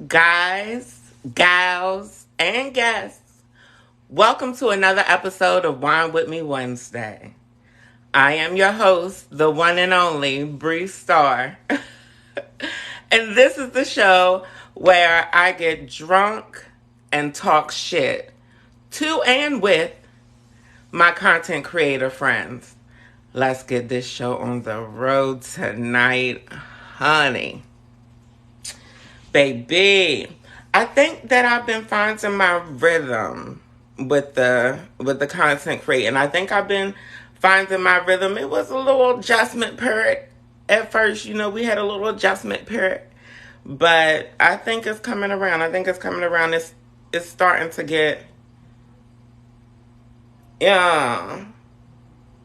Guys, gals, and guests, welcome to another episode of Wine With Me Wednesday. I am your host, the one and only Starr. And this is the show where I get drunk and talk shit to and with my content creator friends. Let's get this show on the road tonight, honey. Baby, I think that I've been finding my rhythm with the content creating. I think I've been finding my rhythm. It was a little adjustment period at first. We had a little adjustment period, but I think it's coming around. It's starting to get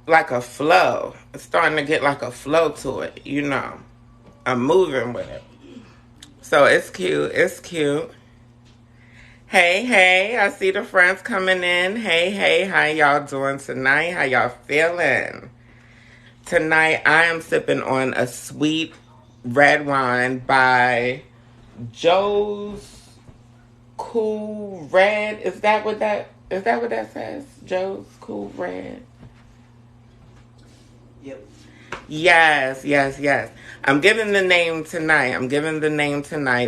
like a flow. It's starting to get like a flow to it. I'm moving with it. So it's cute. It's cute. Hey, I see the friends coming in. Hey, how y'all doing tonight? How y'all feeling? Tonight, I am sipping on a sweet red wine by Joe's Cool Red. Is that what that says? Joe's Cool Red. Yep. Yes. I'm giving the name tonight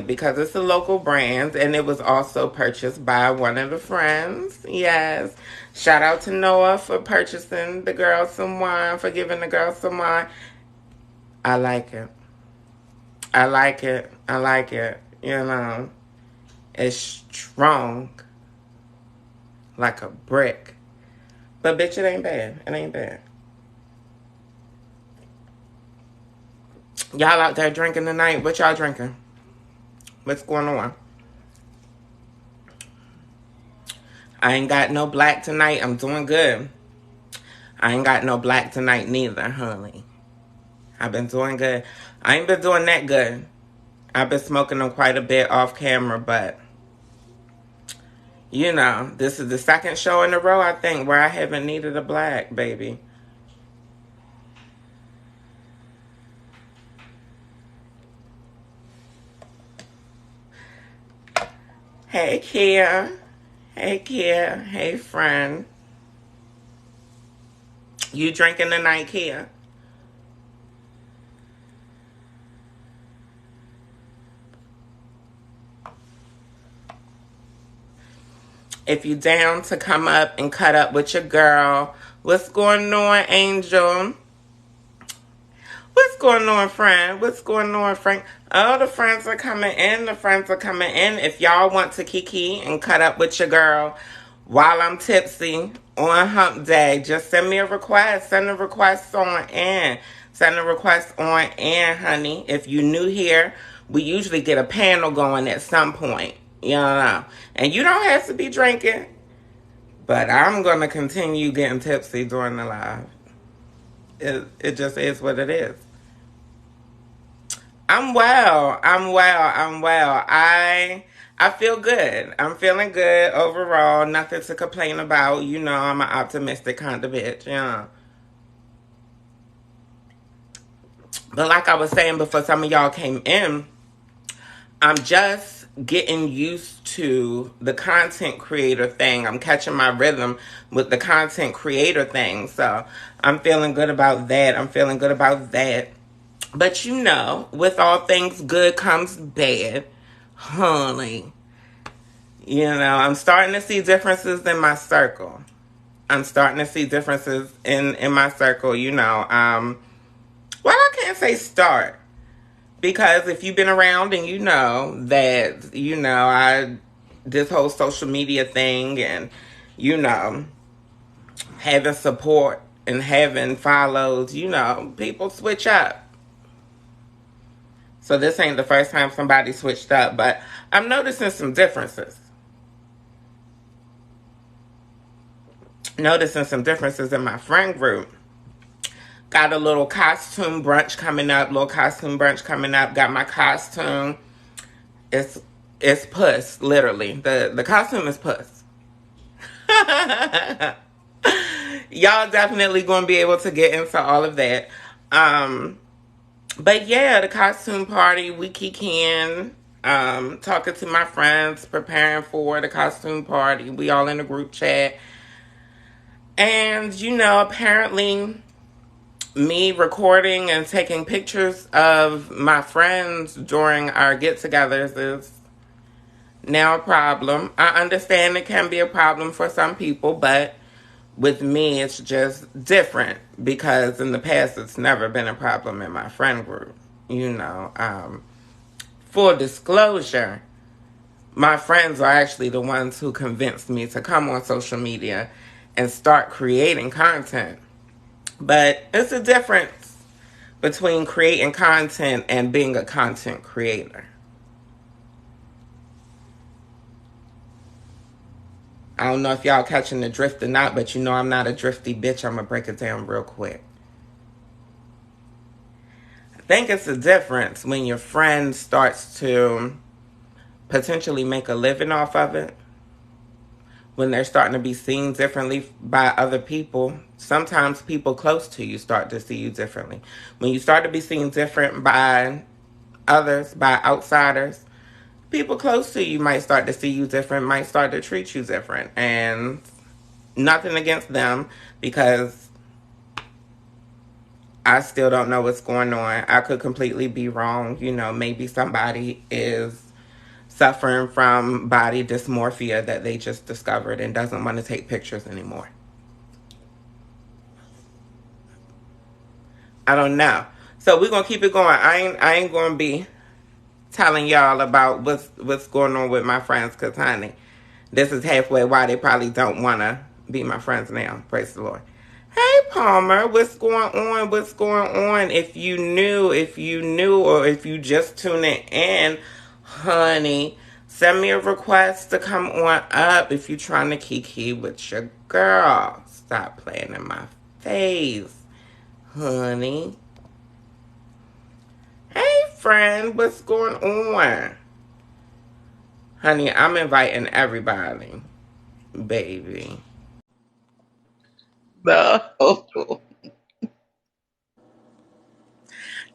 because it's a local brand and it was also purchased by one of the friends. Yes. Shout out to Noah for purchasing the girls some wine, for giving the girls some wine. I like it. It's strong like a brick. But bitch, it ain't bad. Y'all out there drinking tonight? What y'all drinking? What's going on? I ain't got no black tonight. I'm doing good. I ain't got no black tonight neither, honey. I've been doing good. I ain't been doing that good. I've been smoking them quite a bit off camera, but this is the second show in a row, I think, where I haven't needed a black, baby. Hey, Kia. Hey, friend. You drinking tonight, Kia? If you down to come up and cut up with your girl, what's going on, Angel? What's going on, friend? What's going on, Frank? Oh, the friends are coming in. If y'all want to kiki and cut up with your girl while I'm tipsy on hump day, just send me a request. Send a request on in. Honey. If you new here, we usually get a panel going at some point. And you don't have to be drinking, but I'm going to continue getting tipsy during the live. It just is what it is. I'm well. I feel good. I'm feeling good overall. Nothing to complain about. I'm an optimistic kind of bitch. But like I was saying before some of y'all came in, I'm just getting used to the content creator thing. I'm catching my rhythm with the content creator thing. So I'm feeling good about that. But with all things good comes bad, honey. I'm starting to see differences in my circle. Well, I can't say start. Because if you've been around and you know that, this whole social media thing and, having support and having follows, people switch up. So this ain't the first time somebody switched up, but I'm noticing some differences. In my friend group. Got a little costume brunch coming up. Got my costume. It's puss, literally. The costume is puss. Y'all definitely gonna be able to get into all of that. But yeah, the costume party, we kick in. talking to my friends, preparing for the costume party. We all in a group chat. And, apparently me recording and taking pictures of my friends during our get togethers is now a problem. I understand it can be a problem for some people, but with me, it's just different because in the past, it's never been a problem in my friend group. Full disclosure, my friends are actually the ones who convinced me to come on social media and start creating content. But it's a difference between creating content and being a content creator. I don't know if y'all catching the drift or not, but I'm not a drifty bitch. I'm gonna break it down real quick. I think it's a difference when your friend starts to potentially make a living off of it, when they're starting to be seen differently by other people. Sometimes people close to you start to see you differently. When you start to be seen different by others, by outsiders, people close to you might start to see you different, might start to treat you different. And nothing against them because I still don't know what's going on. I could completely be wrong. Maybe somebody is suffering from body dysmorphia that they just discovered and doesn't want to take pictures anymore. I don't know. So we're gonna keep it going. I ain't gonna be telling y'all about what's going on with my friends because honey, this is halfway why they probably don't wanna be my friends now. Praise the Lord. Hey Palmer, what's going on? What's going on? If you knew, or if you just tuning in, honey, send me a request to come on up if you're trying to kiki with your girl. Stop playing in my face, honey. Hey friend, what's going on? Honey, I'm inviting everybody, baby. No.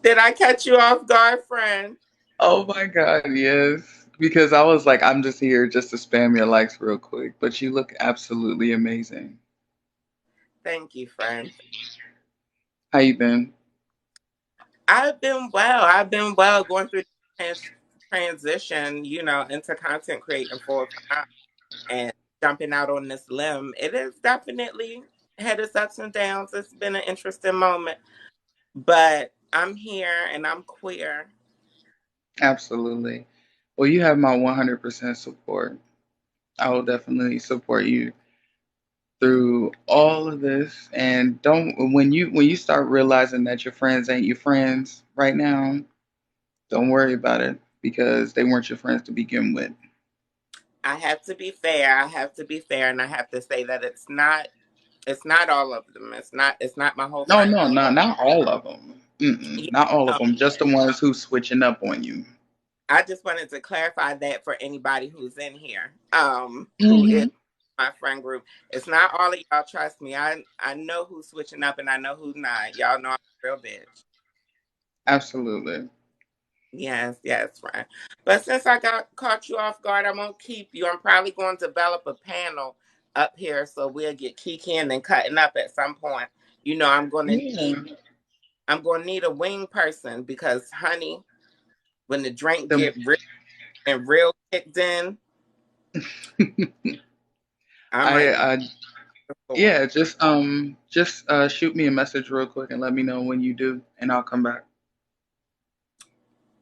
Did I catch you off guard, friend? Oh my God, yes. Because I was like, I'm just here just to spam your likes real quick. But you look absolutely amazing. Thank you, friend. How you been? I've been well. I've been well going through transition, into content creating full time and jumping out on this limb. It is definitely had its ups and downs. It's been an interesting moment, but I'm here and I'm queer. Absolutely. Well, you have my 100% support. I will definitely support you through all of this. And don't when you start realizing that your friends ain't your friends right now, don't worry about it because they weren't your friends to begin with. I have to be fair. I have to be fair, and I have to say that it's not. It's not all of them. It's not. It's not my whole No, friend. no, no, not all of them. You Not all of know, them. Just the ones who switching up on you. I just wanted to clarify that for anybody who's in here, who is Hmm. my friend group. It's not all of y'all. Trust me. I know who's switching up, and I know who's not. Y'all know I'm a real bitch. Absolutely. Yes, yes, friend. But since I got caught you off guard, I won't keep you. I'm probably going to develop a panel up here, so we'll get kikiing and cutting up at some point. I'm going to need. Yeah. I'm going to need a wing person because, honey, when the drink The, get real and real kicked in, I might be I the floor. yeah, just shoot me a message real quick and let me know when you do and I'll come back.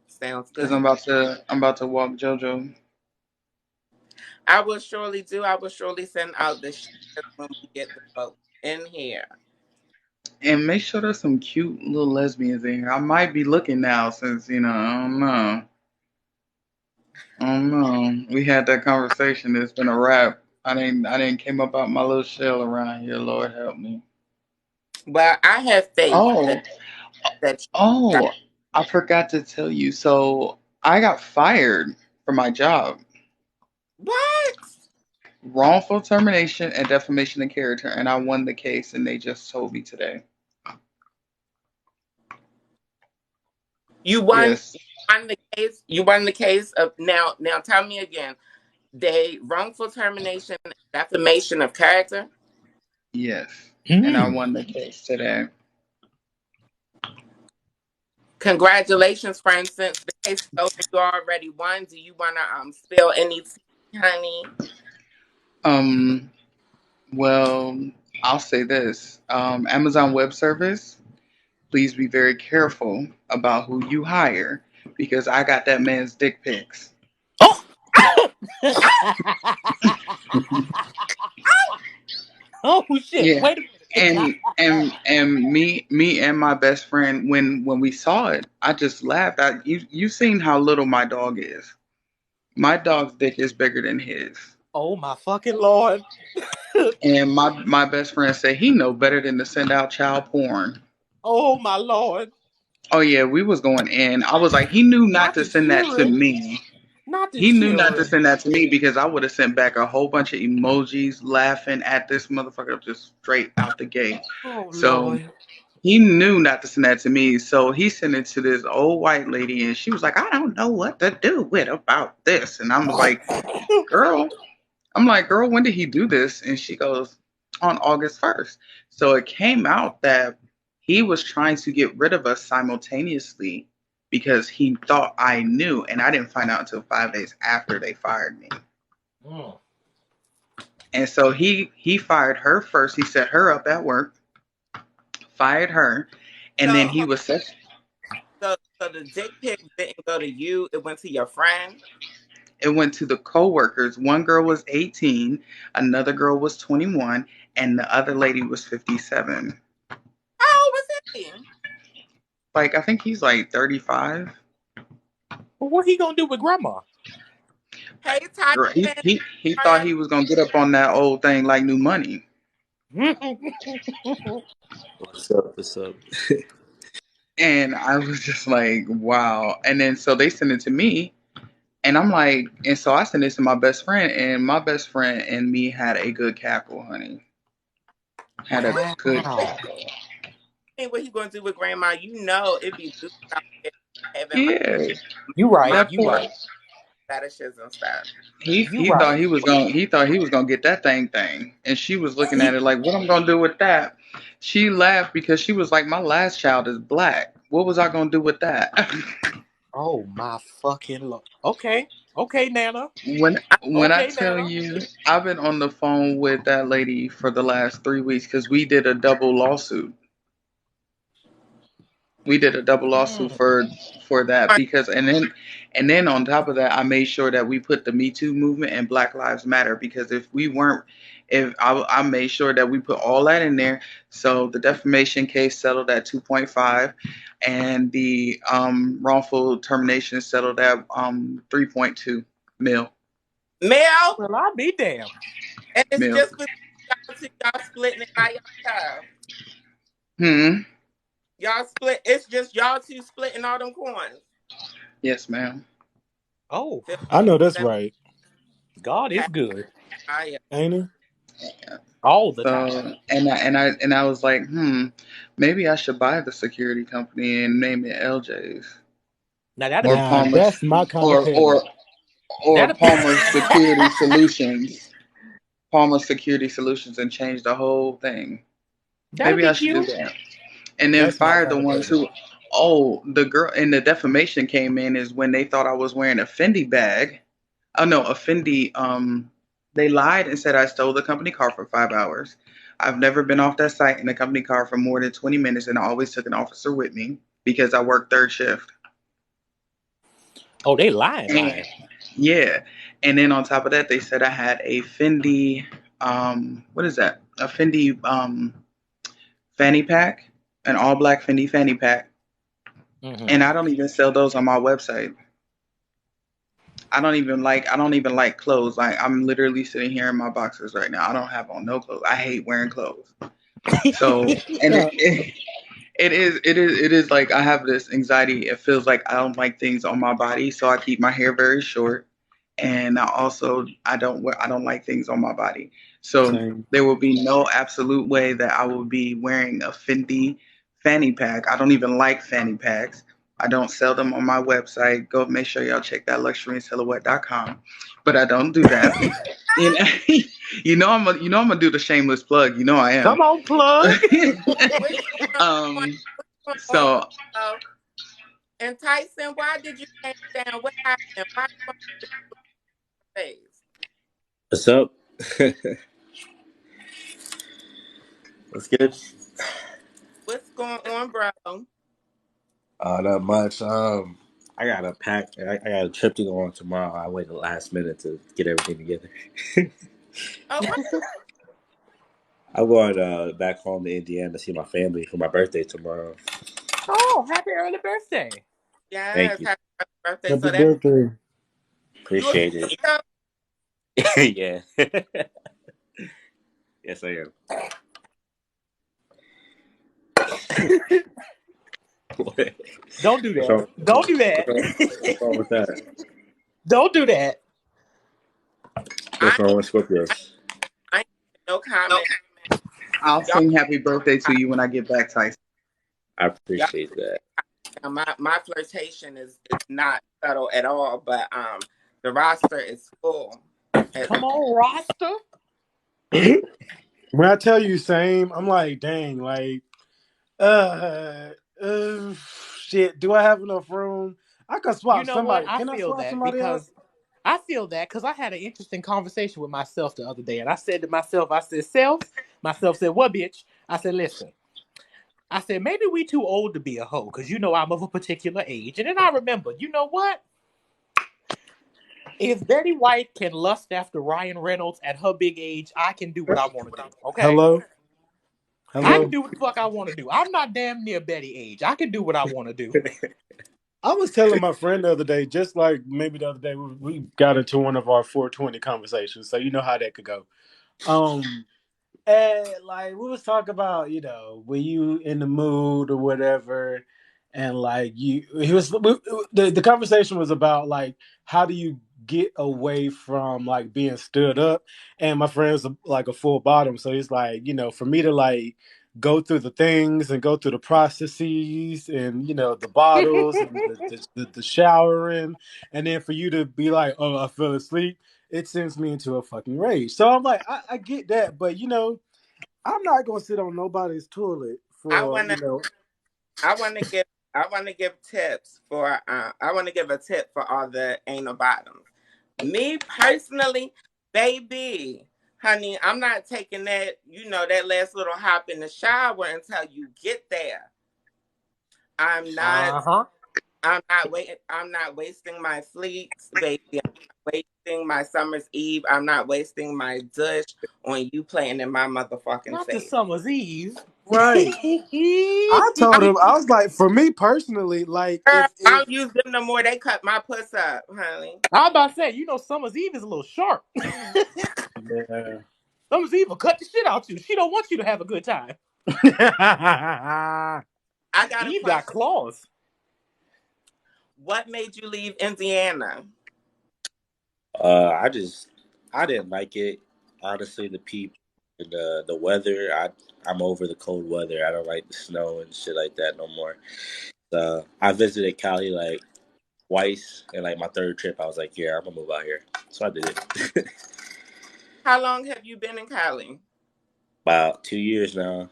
Sounds Cause good. I'm about to walk JoJo. I will surely do. I will surely send out the shit when we get the folks in here. And make sure there's some cute little lesbians in here. I might be looking now since, I don't know. I don't know. We had that conversation. It's been a wrap. I didn't came up out my little shell around here. Lord help me. Well, I have faith Oh, that you got oh, I forgot to tell you. So I got fired from my job. what? Wrongful termination and defamation of character, and I won the case, and they just told me today. You won. Yes. won the case. You won the case of now. Now tell me again. They wrongful termination, defamation of character. Yes. And I Mm. won the case today. Congratulations, friend. Since the case is over, you already won. Do you want to spill any tea, honey? Um, well, I'll say this. Amazon Web Service, please be very careful about who you hire because I got that man's dick pics. Oh. Oh shit! Yeah. Wait a minute. And me and my best friend when we saw it, I just laughed. You seen how little my dog is. My dog's dick is bigger than his. Oh my fucking lord! And my best friend said he know better than to send out child porn. Oh my lord! Oh yeah, we was going in. I was like, he knew not Not to the send that to children. me. Not the He knew not to children. send that to me because I would have sent back a whole bunch of emojis laughing at this motherfucker just straight out the gate. Oh So lord! he knew not to send that to me. So he sent it to this old white lady and she was like, I don't know what to do with about this. And I was like, girl, girl, when did he do this? And she goes, on August 1st. So it came out that he was trying to get rid of us simultaneously because he thought I knew. And I didn't find out until 5 days after they fired me. Mm. And so he fired her first. He set her up at work, fired her. And then he So, was such. so the dick pic didn't go to you. It went to your friend. It went to the co-workers. One girl was 18, another girl was 21, and the other lady was 57. How old was he? Like I think he's like 35. But what he gonna do with grandma? Hey, Ty, Girl, been he thought friend. he was gonna get up on that old thing like new money. What's up? What's up? And I was just like, wow. And then so they sent it to me. And I'm like, and so I sent it to my best friend, and my best friend and me had a good cackle, honey. Had a good Wow. cackle. What he gonna do with grandma? You know, it be dudes out there having like Yeah. You right. That mommy You poor right. fetishes and stuff. You he thought right. he was gonna get that thing. And she was looking at it like, what I'm gonna do with that? She laughed because she was like, my last child is black. What was I gonna do with that? Oh my fucking lord. Okay. Okay, Nana. When I Okay, tell Nana. you, I've been on the phone with that lady for the last 3 weeks because we did a double lawsuit Mm. for that because and then on top of that I made sure that we put the Me Too movement and Black Lives Matter because if we weren't if I made sure that we put all that in there. So the defamation case settled at 2.5 and the wrongful termination settled at 3.2 mil Mel, Well, I'll be damned. and it's mil. just between y'all two. Y'all splitting it by yourself. Hmm. Y'all split. It's just y'all two splitting all them coins. Yes, ma'am. Oh, Feel I know that's them right, God is happy good fire. ain't he? all the time. So and I was like, maybe I should buy the security company and name it LJ's Now that'll or be Now cute. Palmer's that's my kind of or petty. or or That'll Palmer Security Solutions. Palmer Security Solutions and change the whole thing. that'll Maybe I be should do cute. that. And then That's my fire the kind of ones petty. who the girl and the defamation came in is when they thought I was wearing a Fendi bag. Oh no, a Fendi. They lied and said I stole the company car for 5 hours. I've never been off that site in a company car for more than 20 minutes, and I always took an officer with me because I work third shift. Oh, they lying, And, lying. yeah, and then on top of that, they said I had a Fendi. What is that? A Fendi fanny pack, an all black Fendi fanny pack, Mm-hmm. and I don't even sell those on my website. I don't even like clothes. Like I'm literally sitting here in my boxers right now. I don't have on no clothes. I hate wearing clothes. So and Now, it is like I have this anxiety. It feels like I don't like things on my body, so I keep my hair very short. And I don't like things on my body. So same. there will be no absolute way that I will be wearing a Fendi fanny pack. I don't even like fanny packs. I don't sell them on my website. Go make sure y'all check that luxuryandsilhouette.com. But I don't do that. You know, you know I'm gonna do the shameless plug. You know I am. Come on, plug. Which one? um. Which one? So Oh, and Tyson, why did you change down? What happened? Why you want to face? What's up? What's good? What's going on, bro? Not much. I got a pack. I got a trip to go on tomorrow. I waited the last minute to get everything together. Oh, what? I'm going back home to Indiana to see my family for my birthday tomorrow. Oh, happy early birthday. Thank Yes, you. happy birthday. Happy So that birthday. you a Appreciate it. Scorpio? Yeah. Yes, I am. Don't do What's that. wrong? Don't do that. What's wrong with that? Don't do that. What's I wrong ain't, with Scorpios? I ain't no comment. I'll Y'all, sing happy birthday to you when I get back, Tyson. I y'all appreciate that. my flirtation is not subtle at all, but the roster is full. Come on, roster. When I tell you same, I'm like, dang, like, uh, shit. Do I have enough room? I can You swap know what? somebody. Can I swap I feel that because I had an interesting conversation with myself the other day, and I said to myself, I said, myself said, what, bitch? I said, listen. I said, maybe we too old to be a hoe, because you know I'm of a particular age. And then I remember, you know what? If Betty White can lust after Ryan Reynolds at her big age, I can do what I want to do. Okay? Hello, I can hello. do what the fuck I want to do. I'm not damn near Betty age. I can do what I want to do. I was telling my friend the other day, just like maybe the other day, we got into one of our 420 conversations, so you know how that could go. Um, And like we was talking about, when you in the mood or whatever, and like the conversation was about like how do you get away from like being stood up, and my friend's like a full bottom, so he's like, for me to like go through the things and go through the processes and the bottles and the showering, and then for you to be like, oh, I fell asleep, it sends me into a fucking rage. So I'm like, I get that, but I'm not gonna sit on nobody's toilet I for wanna I wanna give tips for I wanna give a tip for all the anal bottoms. Me personally, baby, honey, I'm not taking that, that last little hop in the shower until you get there. I'm not Uh-huh. I'm not wasting my fleets, baby. I'm not wasting my summer's eve. I'm not wasting my douche on you playing in my motherfucking Not the face. summer's eve. right. I told him, I was like, for me personally, like Girl, if I if don't use them no more. They cut my puss up, honey. I was about to say, summer's eve is a little sharp. yeah. Summer's eve will cut the shit out you. She don't want you to have a good time. I got a Eve got question. claws. What made you leave Indiana? I didn't like it. Honestly, the people, the weather. I'm over the cold weather. I don't like the snow and shit like that no more. I visited Cali like twice, and like my third trip, I was like, yeah, I'm gonna move out here. So I did it. How long have you been in Cali? About 2 years now.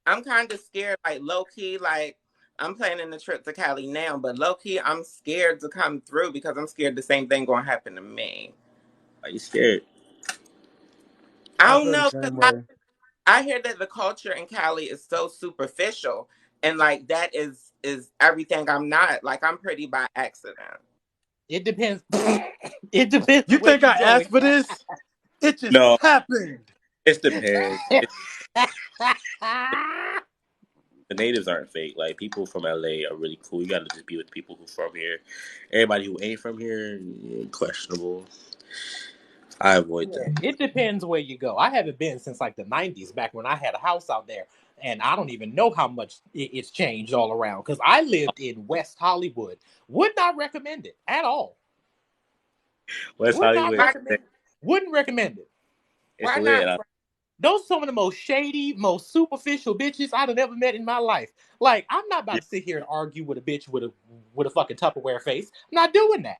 I'm kind of scared, like low key, like I'm planning the trip to Cali now, but low key, I'm scared to come through because I'm scared the same thing gonna happen to me. Are you scared? I I don't feel the know, same because way. I hear that the culture in Cali is so superficial, and like that is everything I'm not. Like I'm pretty by accident. It depends. It depends You where think you I asked going. for this? It just No, happened. it depends. The natives aren't fake. Like people from LA are really cool. You got to just be with people who from here. Everybody who ain't from here, questionable. I avoid Yeah, them. it depends where you go. I haven't been since like the 90s, back when I had a house out there. And I don't even know how much it's changed all around. Because I lived in West Hollywood. Would not recommend it at all. West Would not Hollywood, Why recommend it. Wouldn't recommend it. it's why lit. not? Those are some of the most shady, most superficial bitches I'd have ever met in my life. Like, I'm not about to sit here and argue with a bitch with a fucking Tupperware face. I'm not doing that.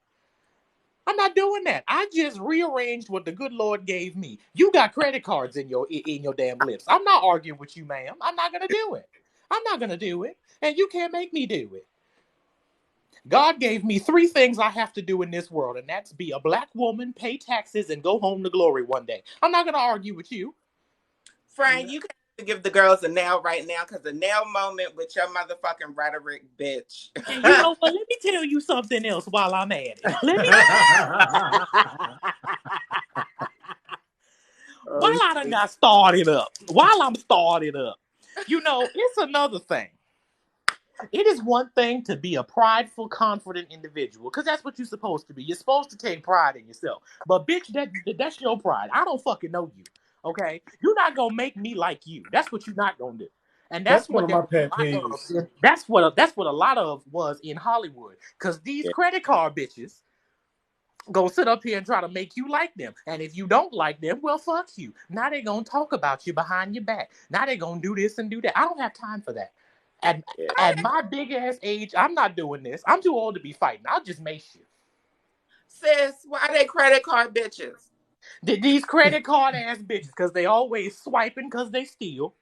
I'm not doing that. I just rearranged what the good Lord gave me. You got credit cards in your damn lips. I'm not arguing with you, ma'am. I'm not gonna do it. I'm not gonna do it, and you can't make me do it. God gave me 3 things I have to do in this world, and that's be a black woman, pay taxes, and go home to glory one day. I'm not gonna argue with you. Frank, you can give the girls a nail right now because the nail moment with your motherfucking rhetoric, bitch. And you know what? Let me tell you something else while I'm at it. Let me. While I done got started up, while I'm started up, you know, it's another thing. It is one thing to be a prideful, confident individual, because that's what you're supposed to be. You're supposed to take pride in yourself. But bitch, that's your pride. I don't fucking know you. Okay? You're not gonna make me like you. That's what you're not gonna do. And That's that's one what of there my was pet a lot peeves. of. That's what a lot of was in Hollywood. Because these credit card bitches gonna sit up here and try to make you like them. And if you don't like them, well, fuck you. Now they gonna talk about you behind your back. Now they gonna do this and do that. I don't have time for that. At my big ass age, I'm not doing this. I'm too old to be fighting. I'll just make you. Sis, why they credit card bitches? These credit card ass bitches, because they always swiping because they steal.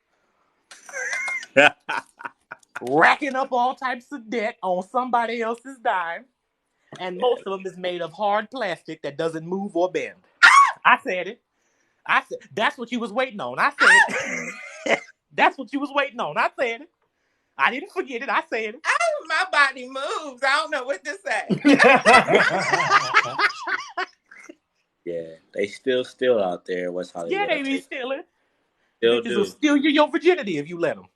Racking up all types of debt on somebody else's dime. And most of them is made of hard plastic that doesn't move or bend. I said it. I said that's what you was waiting on. I said it. That's what you was waiting on. I said it. I didn't forget it. I said it. My body moves. I don't know what to say. Yeah, they still out there in West Yeah, Hollywood. they be stealing. Still Bitches will do. steal your virginity if you let them.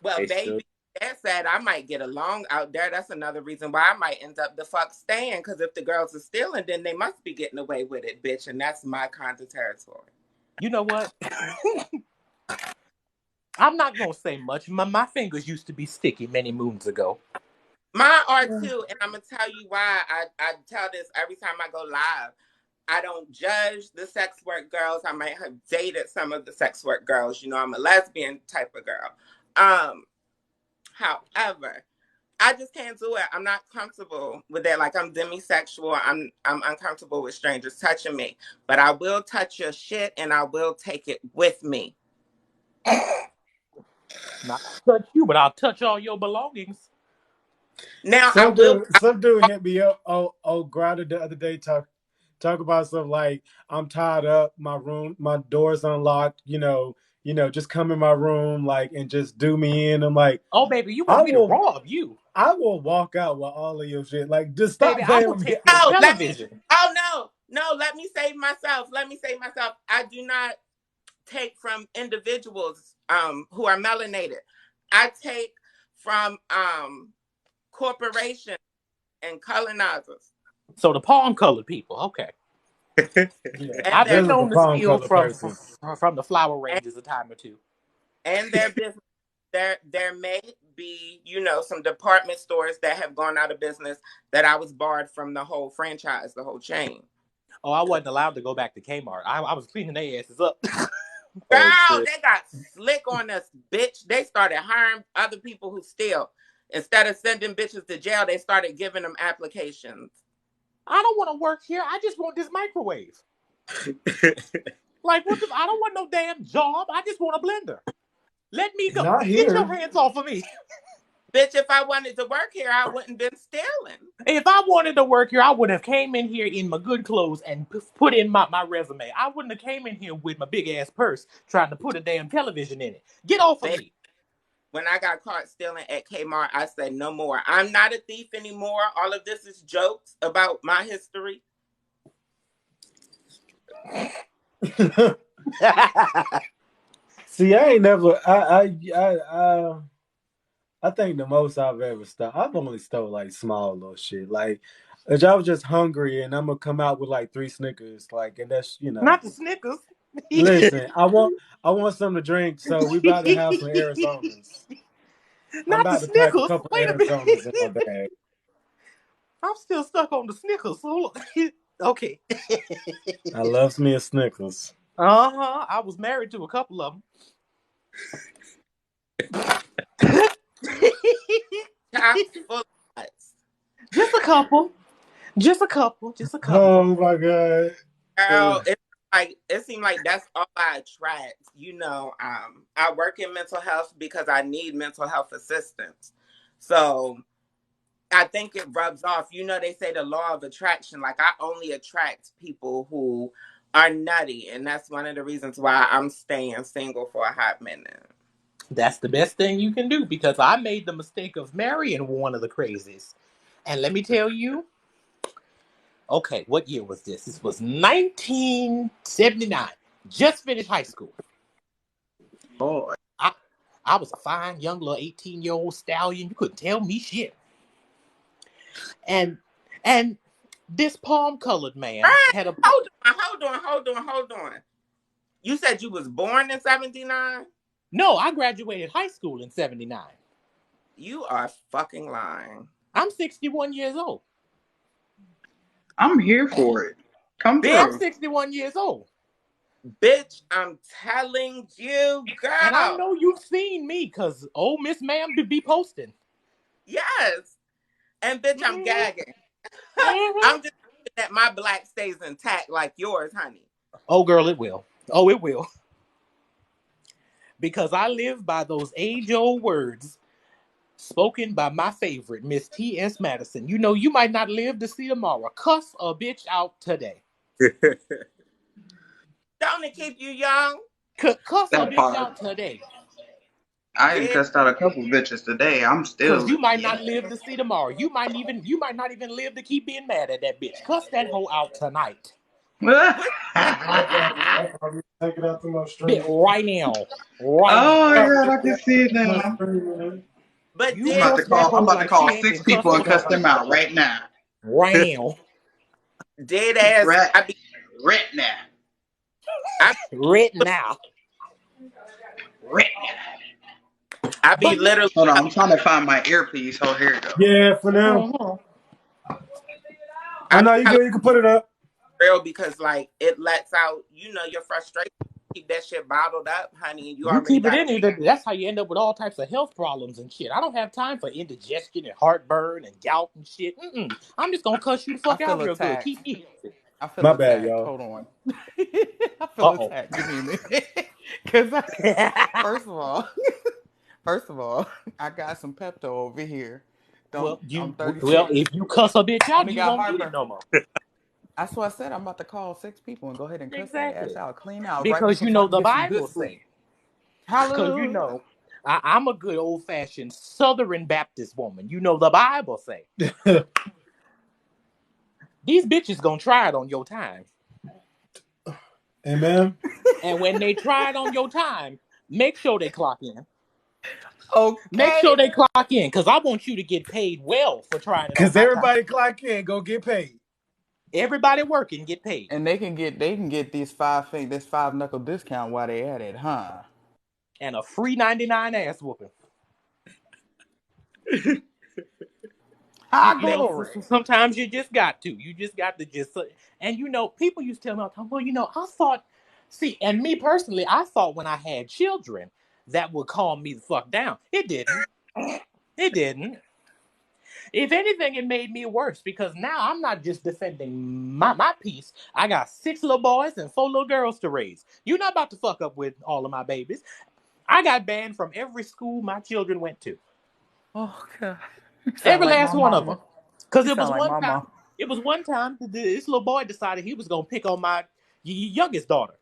Well, They still. baby, that said, I might get along out there. That's another reason why I might end up the fuck staying. Because if the girls are stealing, then they must be getting away with it, bitch. And that's my kind of territory. You know what? I'm not gonna say much. My fingers used to be sticky many moons ago. Mine are too, and I'm gonna tell you why. I tell this every time I go live. I don't judge the sex work girls. I might have dated some of the sex work girls. You know, I'm a lesbian type of girl. However, I just can't do it. I'm not comfortable with that. Like I'm demisexual. I'm uncomfortable with strangers touching me. But I will touch your shit and I will take it with me. Not touch you, but I'll touch all your belongings. Now I Some will. dude hit me up. Oh, Grada the other day talk about stuff like I'm tied up, my door's unlocked. Just come in my room like and just do me in. I'm like, Oh, baby, you I want me to will, rob you? I will walk out with all of your shit. Like, just Baby, stop I playing will with me. take your Oh, television. no. Let me save myself. I do not take from individuals who are melanated. I take from corporations and colonizers. So the palm colored people, okay. Yeah, And I've their been this is a known to palm steal color person. from the flower and, ranges a time or two. and their business. There may be, some department stores that have gone out of business that I was barred from the whole franchise, the whole chain. Oh, I wasn't allowed to go back to Kmart. I was cleaning their asses up. Oh Girl, shit. they got slick on us, bitch. They started hiring other people who steal. Instead of sending bitches to jail, they started giving them applications. I don't want to work here. I just want this microwave. Like, I don't want no damn job. I just want a blender. Let me go. Not Get your here. hands off of me. Bitch, if I wanted to work here, I wouldn't been stealing. If I wanted to work here, I would have came in here in my good clothes and put in my resume. I wouldn't have came in here with my big ass purse trying to put a damn television in it. Get off of Baby, me. when I got caught stealing at Kmart, I said no more. I'm not a thief anymore. All of this is jokes about my history. See, I ain't never. I think the most I've ever stole. I've only stole like small little shit. Like, if I was just hungry and I'm gonna come out with like 3 Snickers, like, and that's Not the Snickers. Listen, I want something to drink, so we about to have some Arizonas. I'm Not the about to pack a Snickers. couple Wait a Arizonas in my minute. bag. I'm still stuck on the Snickers. Okay. I loves me a Snickers. I was married to a couple of them. Chock full of butts. Just a couple. Just a couple. Just a Oh couple. my god. Girl, it seemed like that's all I attract. You know, I work in mental health because I need mental health assistance. So I think it rubs off. You know, they say the law of attraction. Like I only attract people who are nutty, and that's one of the reasons why I'm staying single for a hot minute. That's the best thing you can do because I made the mistake of marrying one of the crazies. And let me tell you, okay, what year was this? This was 1979. Just finished high school. Boy. I was a fine young little 18-year-old stallion. You couldn't tell me shit. And this palm colored man Right. had a Hold on. You said you was born in 79? no, I graduated high school in 79. You are fucking lying. I'm 61 years old. I'm here for it. Come Bitch, I'm through. 61 years old. bitch, I'm telling you, And I girl. know you've seen me because old Miss Ma'am to be posting. Yes. And bitch, I'm Mm-hmm. gagging. Mm-hmm. I'm just hoping that my black stays intact like yours, honey. Oh, girl, it will. Oh, it will. Because I live by those age-old words spoken by my favorite, Miss T.S. Madison. You know, you might not live to see tomorrow. Cuss a bitch out today. Don't it keep you young? Cuss a That bitch part. out today. I ain't Bitch, cussed out a couple bitches today. I'm Cause still you might yeah. not live to see tomorrow. You might not even live to keep being mad at that bitch. Cuss that hoe out tonight. what? I probably take it out through my Bit stream. right now. Right Oh now. my Probably god, take I it can out see it through my now. stream, man. But You did cuss that I'm hoe about to like call she ain't six been cussed people for and cuss 20 them years. out right now. Right now. dead ass Right, I be right now. I, Right now. Right now. I be But literally Hold on, I'm trying to find my earpiece. Oh, here it go. Yeah, for now. Mhm. Oh I be no, you telling good. You can put it up. real because like it lets out, your frustration. Keep that shit bottled up, honey, and you You already keep it got in there, that's how you end up with all types of health problems and shit. I don't have time for indigestion and heartburn and gout and shit. Mm-mm. I'm just gonna cuss you the I fuck out feel real good. attacked. Keep me healthy. I feel My bad, attacked. y'all. Hold on. I feel Uh attacked. Give me a minute. Cause oh. first of all, I got some Pepto over here. Don't I'm 36. If you cuss a bitch I out, only you got won't need it heartburn. no more. That's what I said. I'm about to call 6 people and go ahead and cuss their ass Exactly. out, clean out, right Because before you so I know can the get some good Bible sleep. say. Because Hallelujah. I'm a good old fashioned Southern Baptist woman. You know the Bible say. These bitches gonna try it on your time. Amen. And when they try it on your time, make sure they clock in. Make Okay. sure they clock in, because I want you to get paid well for trying it on Cause my time. everybody clock in, go get paid. Everybody working get paid. And they can get this five knuckle discount while they at it, huh? And a free 99 ass whooping. High Man, glory. sometimes you just got to. You just got to just. And people used to tell me all the time, well, I thought, see, and me personally, I thought when I had children, that would calm me the fuck down. It didn't. It didn't. If anything, it made me worse because now I'm not just defending my piece. I got 6 little boys and 4 little girls to raise. You're not about to fuck up with all of my babies. I got banned from every school my children went to. Oh god. You sound Every like my last one of mama. them. Because You it was sound like one my time. mom. It was one time this little boy decided he was gonna pick on my youngest daughter.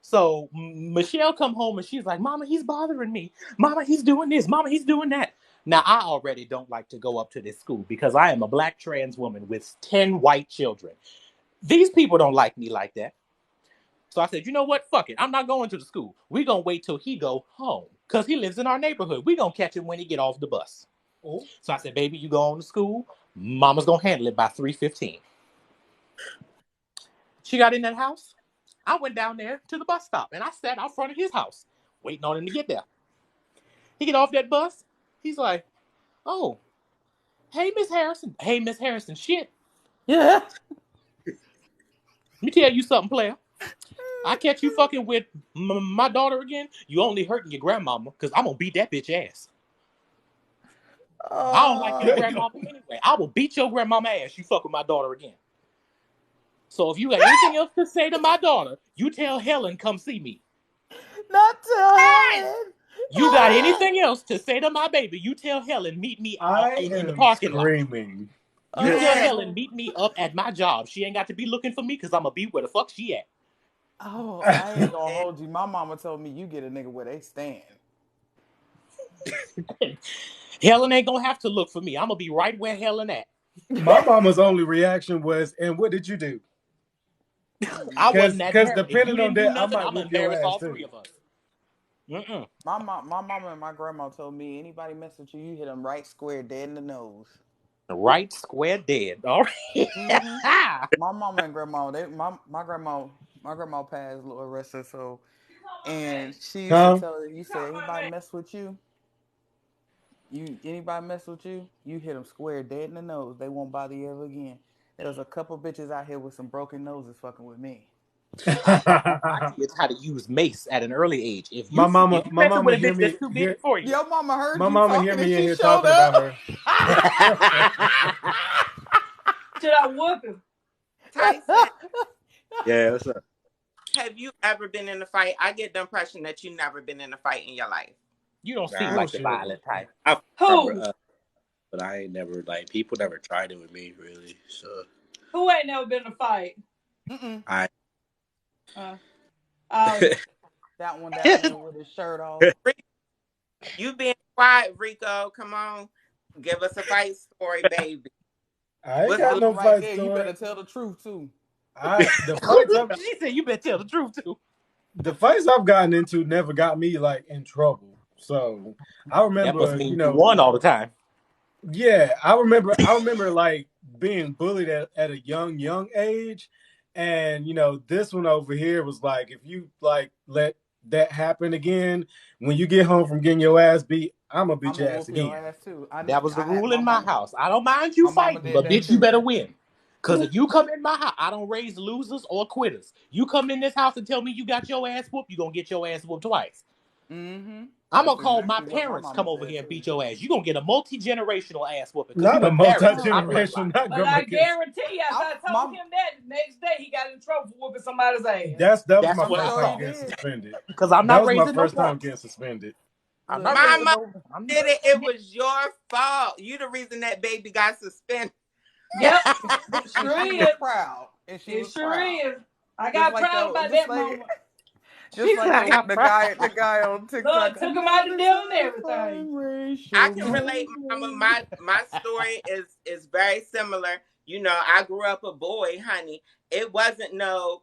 So Michelle come home and she's like, "Mama, he's bothering me. Mama, he's doing this. Mama, he's doing that." Now I already don't like to go up to this school because I am a black trans woman with 10 white children. These people don't like me like that. So I said, you know what? Fuck it. I'm not going to the school. We're gonna wait till he go home. Because he lives in our neighborhood. We're gonna catch him when he get off the bus. Oh. So I said, baby, you go on to school. Mama's gonna handle it by 3:15. She got in that house. I went down there to the bus stop and I sat out front of his house, waiting on him to get there. He get off that bus. He's like, oh, hey, Miss Harrison. Hey, Miss Harrison, shit. Yeah. Let me tell you something, player. I catch you fucking with my daughter again, you only hurting your grandmama, because I'm going to beat that bitch ass. I don't like your grandmama anyway. I will beat your grandmama ass. You fuck with my daughter again. So if you got anything else to say to my daughter, you tell Helen come see me. Not tell Helen. You got anything else to say to my baby, you tell Helen meet me I in the am parking lot. screaming. You tell Helen meet me up at my job. She ain't got to be looking for me because I'm going to be where the fuck she at. Oh, I ain't gonna hold you. My mama told me you get a nigga where they stand. Helen ain't going to have to look for me. I'm going to be right where Helen at. My mama's only reaction was, "And what did you do?" I wasn't that Because parent. If you depending on didn't do that, I nothing, might I'm going whip to your embarrass ass all too. three of us. Mm-mm. My mama and my grandma told me anybody mess with you, you hit them right square dead in the nose. Right square dead. All right. My mama and grandma, my grandma passed, Lord rest her soul, and she used to Huh? tell her, you said anybody mess with you, anybody mess with you, you hit them square dead in the nose. They won't bother you ever again. There was a couple bitches out here with some broken noses fucking with me. I taught my kids how to use mace at an early age. If my you my messing mama with a hear bitch me that's too big hear for you. Your mama heard my you mama hear talking and me in she here showed talking about up. her. Should I whoop him? Tyson, Yeah, what's up? have you ever been in a fight? I get the impression that you've never been in a fight in your life. You don't seem Nah, like the Bullshit. violent type. I'm from, Who? but I ain't never like people never tried it with me really. So Who ain't never been in a fight? I Uh, oh, That one down there with his shirt off. You being quiet, Rico. Come on. Give us a fight story, baby. I ain't What's got the That no one right fight there, you story. better tell the truth too. The fights I've She said you better tell the truth too. gotten into never got me like in trouble. So I That must remember, mean you won all the time. yeah, I remember like being bullied at a young age. And this one over here was like, if you like let that happen again, when you get home from getting your ass beat, I'm gonna beat I'm gonna your ass whoop your again. ass too. That was the I had rule in my house. I don't mind you my mama fighting, did but that bitch, you too. better win. Because if you come in my house, I don't raise losers or quitters. You come in this house and tell me you got your ass whooped, you're going to get your ass whooped twice. I'm That's going to call my exactly what my parents, come mama over said here and too. beat your ass. You're going to get a multi-generational ass whooping because you Not a embarrassing my bloodline. multi-generational, not but grandma I kids. guarantee you, after I told Mom, him that, the next day he got in trouble for whooping somebody's ass. That was That's my what I first sure he time thought. getting did. suspended. Because I'm That not was my raising no first time punks. getting suspended. I'm not My raising Look, mom no... did it. It was your fault. You the reason that baby got suspended. Yep, it and sure she is. was proud. And she It was sure proud. is. I Just got like proud the about just that like moment. just She said like I got proud. the guy on Look, TikTok. took him out to Another dinner and everything. satisfying I racial can relate, mama. moment. My story is very similar. I grew up a boy, honey. It wasn't no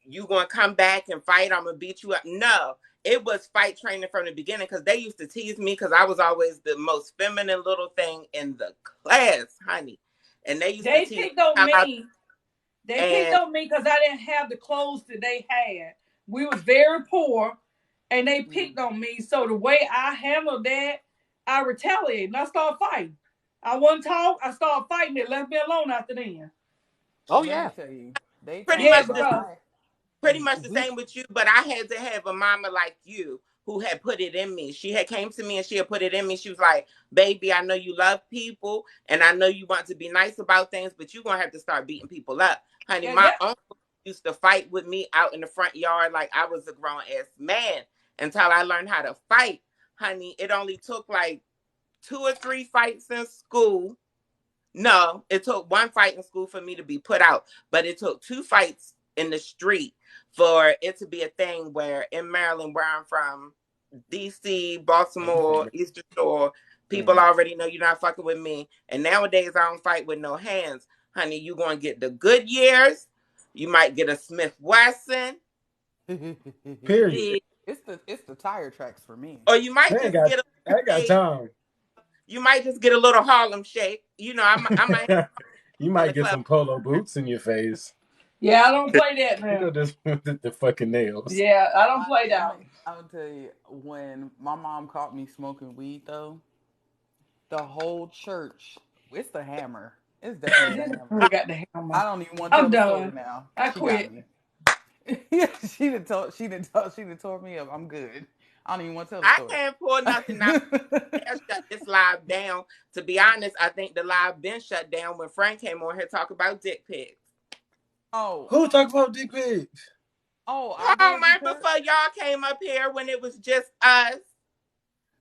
you gonna come back and fight, I'm gonna beat you up. No. It was fight training from the beginning because they used to tease me because I was always the most feminine little thing in the class, honey. And they used to They tease picked on me. me. They picked And on me because I didn't have the clothes that they had. We was very poor, and they picked on me. So the way I handled that, I retaliated and I started fighting. I wouldn't talk. I started fighting. It left me alone after then. Oh, Let me yeah. tell you, they pretty talk Yeah, much the because about pretty much the we. same with you, but I had to have a mama like you who had put it in me. She had came to me and she had put it in me. She was like, baby, I know you love people and I know you want to be nice about things, but you're going to have to start beating people up. Honey, yeah, my that uncle used to fight with me out in the front yard like I was a grown ass man until I learned how to fight. Honey, it only took like 2 or 3 fights in school. No, it took one fight in school for me to be put out, but it took 2 fights in the street for it to be a thing where in Maryland, where I'm from, DC, Baltimore, Eastern Shore, people already know you're not fucking with me. And nowadays, I don't fight with no hands. Honey, you're going to get the good years. You might get a Smith Wesson. Period. It's the tire tracks for me. Or you might I ain't just got get I ain't got a, time. you might just get a little Harlem shake. I might You at might the get club. some polo boots in your face. yeah, I don't play that You now. know this the fucking nails. Yeah, I don't play that. I'm gonna tell you, when my mom caught me smoking weed though, the whole church, it's the hammer. It's definitely the This hammer. girl got the hammer. I don't even want to tell I'm the story done. now. I She got quit. me. She done tore me up. I'm good. I don't even want to tell the I story. can't pull nothing out. They'll shut this live down. To be honest, I think the live been shut down when Frank came on here talk about dick pics. Oh, Who talk about dick pics? I Oh did man, because before y'all came up here when it was just us,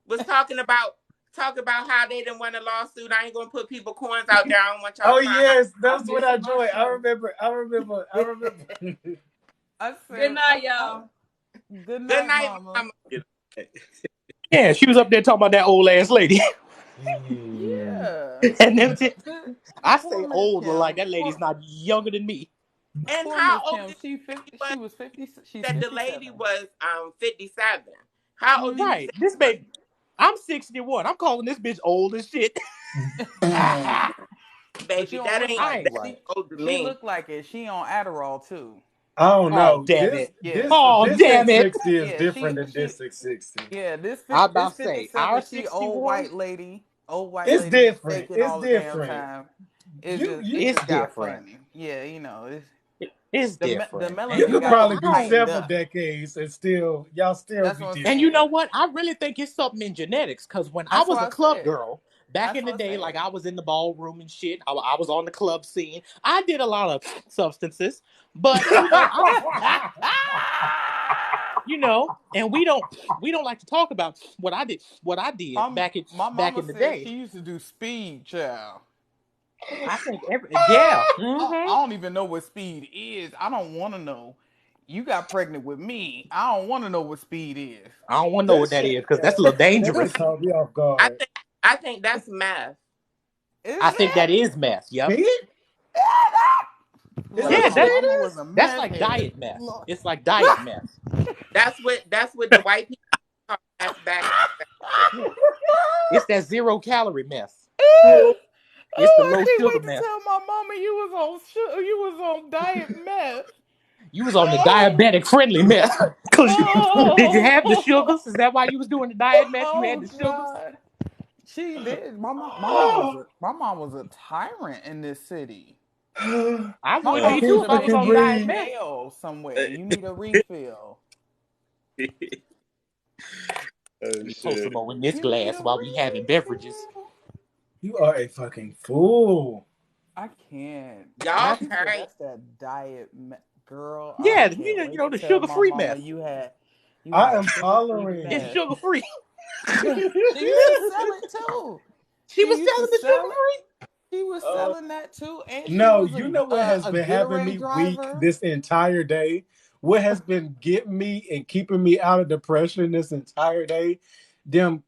was talk about how they didn't want a lawsuit. I ain't gonna put people coins out there. I don't want y'all Oh crying. yes, I that's what I missed my joined. I show. remember. I remember. I remember. I Good said, night, y'all. good Good night, night, mama. mama. Yeah, she was up there talking about that old ass lady. Yeah. And then Good. I Poor say Miss old, but like Kim. that lady's not younger than me. And Poor how Miss old Kim. did she was She was 50. She's that the lady 57. was 57? How old did you Mm-hmm. say Right. This she was? baby, I'm 61. I'm calling this bitch old as shit. But you Baby, don't that look ain't I like ain't it. that right. old to She me. looked like it. She on Adderall too. I don't Oh, know. damn This it. Yeah. this Oh, this damn it. 660 is Yeah. different than this 660. Yeah. I This about to say, our 57. She old 61 white lady. Old white It's lady different. faking It's all the damn different. time. You It you is just got different. funny. Yeah. It's It's the different. And you you melanin could got know, probably you I be don't. tightened several up. decades and y'all still That's be what I'm And you different. know saying. what? I really think it's something in genetics. Because when I That's was what a I club said. girl back That's in the what I day, like said. I was in the ballroom and shit, I was on the club scene. I did a lot of substances, but and we don't like to talk about what I did My back mama in the said day. she used to do speed, child. I think yeah. I don't even know what speed is. I don't want to know. You got pregnant with me. I don't want to know what speed is. I don't want to know That what that shit, is because yeah, that's a little that shit dangerous. caught me off I guard. think I think that's meth. Is I think it? that is meth. Yep. Speed? Is Lord, that Yeah, what my that speed mama was is? a that's meth like head. diet meth. Lord. It's like diet meth. That's what the white people call meth back. Yeah. It's that 0 calorie meth. Oh, It's the I low can't sugar wait to meth. tell my mama you was on diet meth. You was on the Oh, diabetic friendly meth. Cause did you have the oh, sugars? Is that why you was doing the diet meth? You had oh the sugars? God. She did. My mom was a tyrant in this city. I My would I be mom too should can't if have I was been fucking on in diet breathe. meth. jail somewhere. You need a refill. Let Oh me pour some shit. more in this You need glass a while we having beverages. refill. You are a fucking fool. I can't. When Y'all she said crazy. that's that girl, I Yeah, can't you wait know to the tell sugar my free mama meth. you I had am sugar free hollering. It's meth. sugar free. She used to sell it too. She She was used to selling the sugar sell it. free. She was Oh, selling that too, and she No, was you know what has a been having Gatorade me weak driver. this entire day? What has been getting me and keeping me out of depression this entire day? Them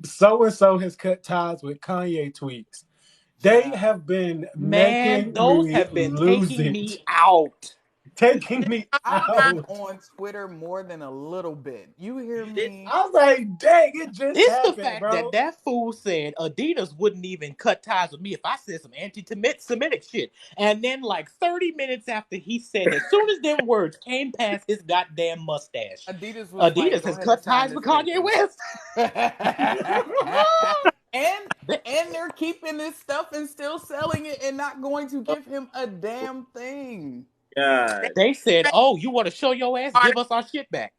so and so has cut ties with Kanye tweets. They Child. have been Man, making those me have been lose taking it, me out. taking Did me I've y'all been out. on Twitter more than a little bit. You hear did me? I was like, dang, it just It's the happened, fact that bro. that fool said Adidas wouldn't even cut ties with me if I said some anti-Semitic shit. And then, like 30 minutes after he said, as soon as them words came past his goddamn mustache, Adidas was like, Adidas "Go has ahead and cut sign ties with this Kanye paper." West. and They, and they're keeping this stuff and still selling it and not going to give him a damn thing. they God. they said, already "Oh, you want to show your ass? Give us our shit back."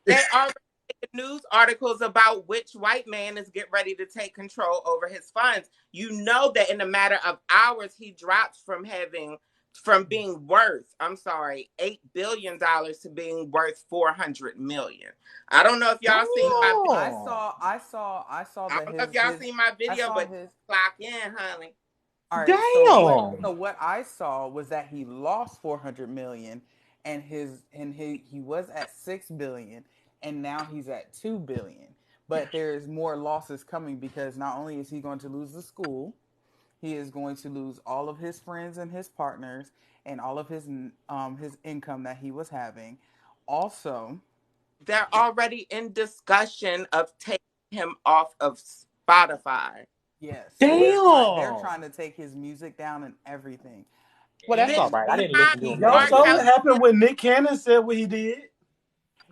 they already made news articles about which white man is getting ready to take control over his funds. You know that in a matter of hours he drops from being worth, I'm sorry, $8 billion to being worth 400 million. I don't know if y'all seen my video. No, Damn. I saw I that don't know if y'all his seen my I video, saw but his. clock in, honey. All right, Damn. so what I saw was that he lost 400 million, and he was at 6 billion, and now he's at 2 billion. But there's more losses coming because not only is he going to lose the school, he is going to lose all of his friends and his partners and all of his income that he was having. Also, They're already in discussion of taking him off of Spotify. yes, they're Damn. trying to take his music down and everything. Well, that's all Bitch, And right. I keep didn't in listen mind, to him Y'all that R. saw much. what Kelly happened still, when Nick Cannon said what he did?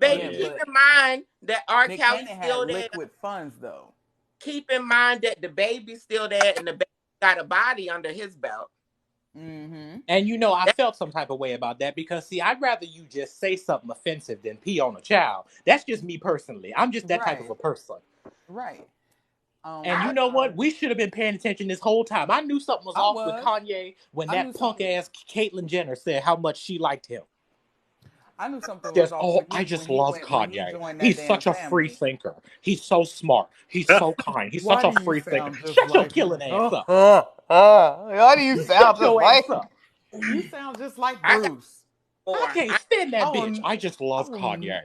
Oh baby, yeah, yeah. keep but in mind that R. Nick Kelly's Cannon had still there. liquid funds though. Keep in mind that the baby's still there and the baby got a body under his belt. Mm-hmm. And you know, I felt some type of way about that because, see, I'd rather you just say something offensive than pee on a child. That's just me personally. I'm just that type of Right. a person. Right. And you But know what? We should have been paying attention this whole time. I knew something was I off with was. Kanye when I knew that punk something. ass Caitlyn Jenner said how much she liked him. I knew something was Just, off oh, when I he just love when he Kanye. joined that He's damn such a free family. thinker. He's so smart. He's so kind. He's such Why a do you free thinker. sound just Shut your like killing him? ass up. Why do you sound Shut just your like ass him? up. You sound just like I got Bruce. I more. can't stand I that bitch. will. I just I love will. Kanye.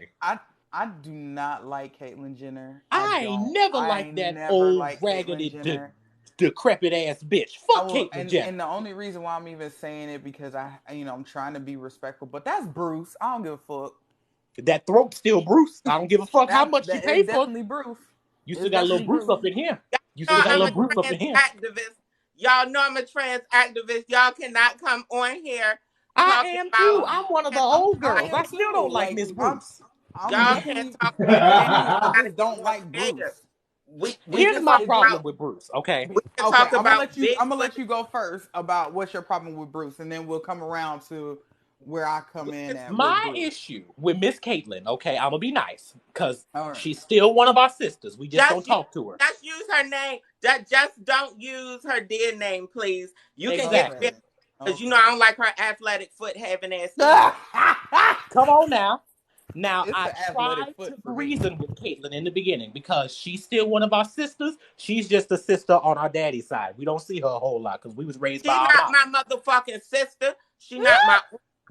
I do not like Caitlyn Jenner. I I ain't don't. never I liked ain't that never old liked Caitlyn raggedy Jenner. decrepit ass bitch. I Fuck will, Caitlyn Jenner. and the only reason why I'm even saying it because I'm trying to be respectful, but that's Bruce. I don't give a fuck. That throat still Bruce. I don't give a fuck how much you That pay is for. definitely Bruce. You still It's got a little definitely Bruce Bruce. up in here. You Y'all still know got a I'm little a Bruce up in trans here. activist. Y'all know I'm a trans activist. Y'all cannot come on here I talking am too. about Uh, I'm one of the old I girls. am I still don't too. like Miss Bruce. I'm y'all can't definitely talk about trans. definitely. I We gotta just get don't more like creative. Bruce. We It's Here's can just my talk it's just problem about with Bruce, okay? we can okay. talk about I'm gonna Bigfoot. let you go first about what's your problem with Bruce, and then we'll come around to where I come We in can at with My Bruce. issue with Miss Caitlyn, okay, I'm gonna be nice, because All right. she's still one of our sisters. We just don't just use talk to her. just use her name. Just don't use her dead name, please. You can get Exactly. rid Okay. because you know Okay. I don't like her athletic foot having ass either. Come on now. Now, It's I the athletic tried foot to for me. reason with Caitlyn in the beginning because she's still one of our sisters. She's just a sister on our daddy's side. We don't see her a whole lot because we was raised by She our not mom. my motherfucking sister. She not my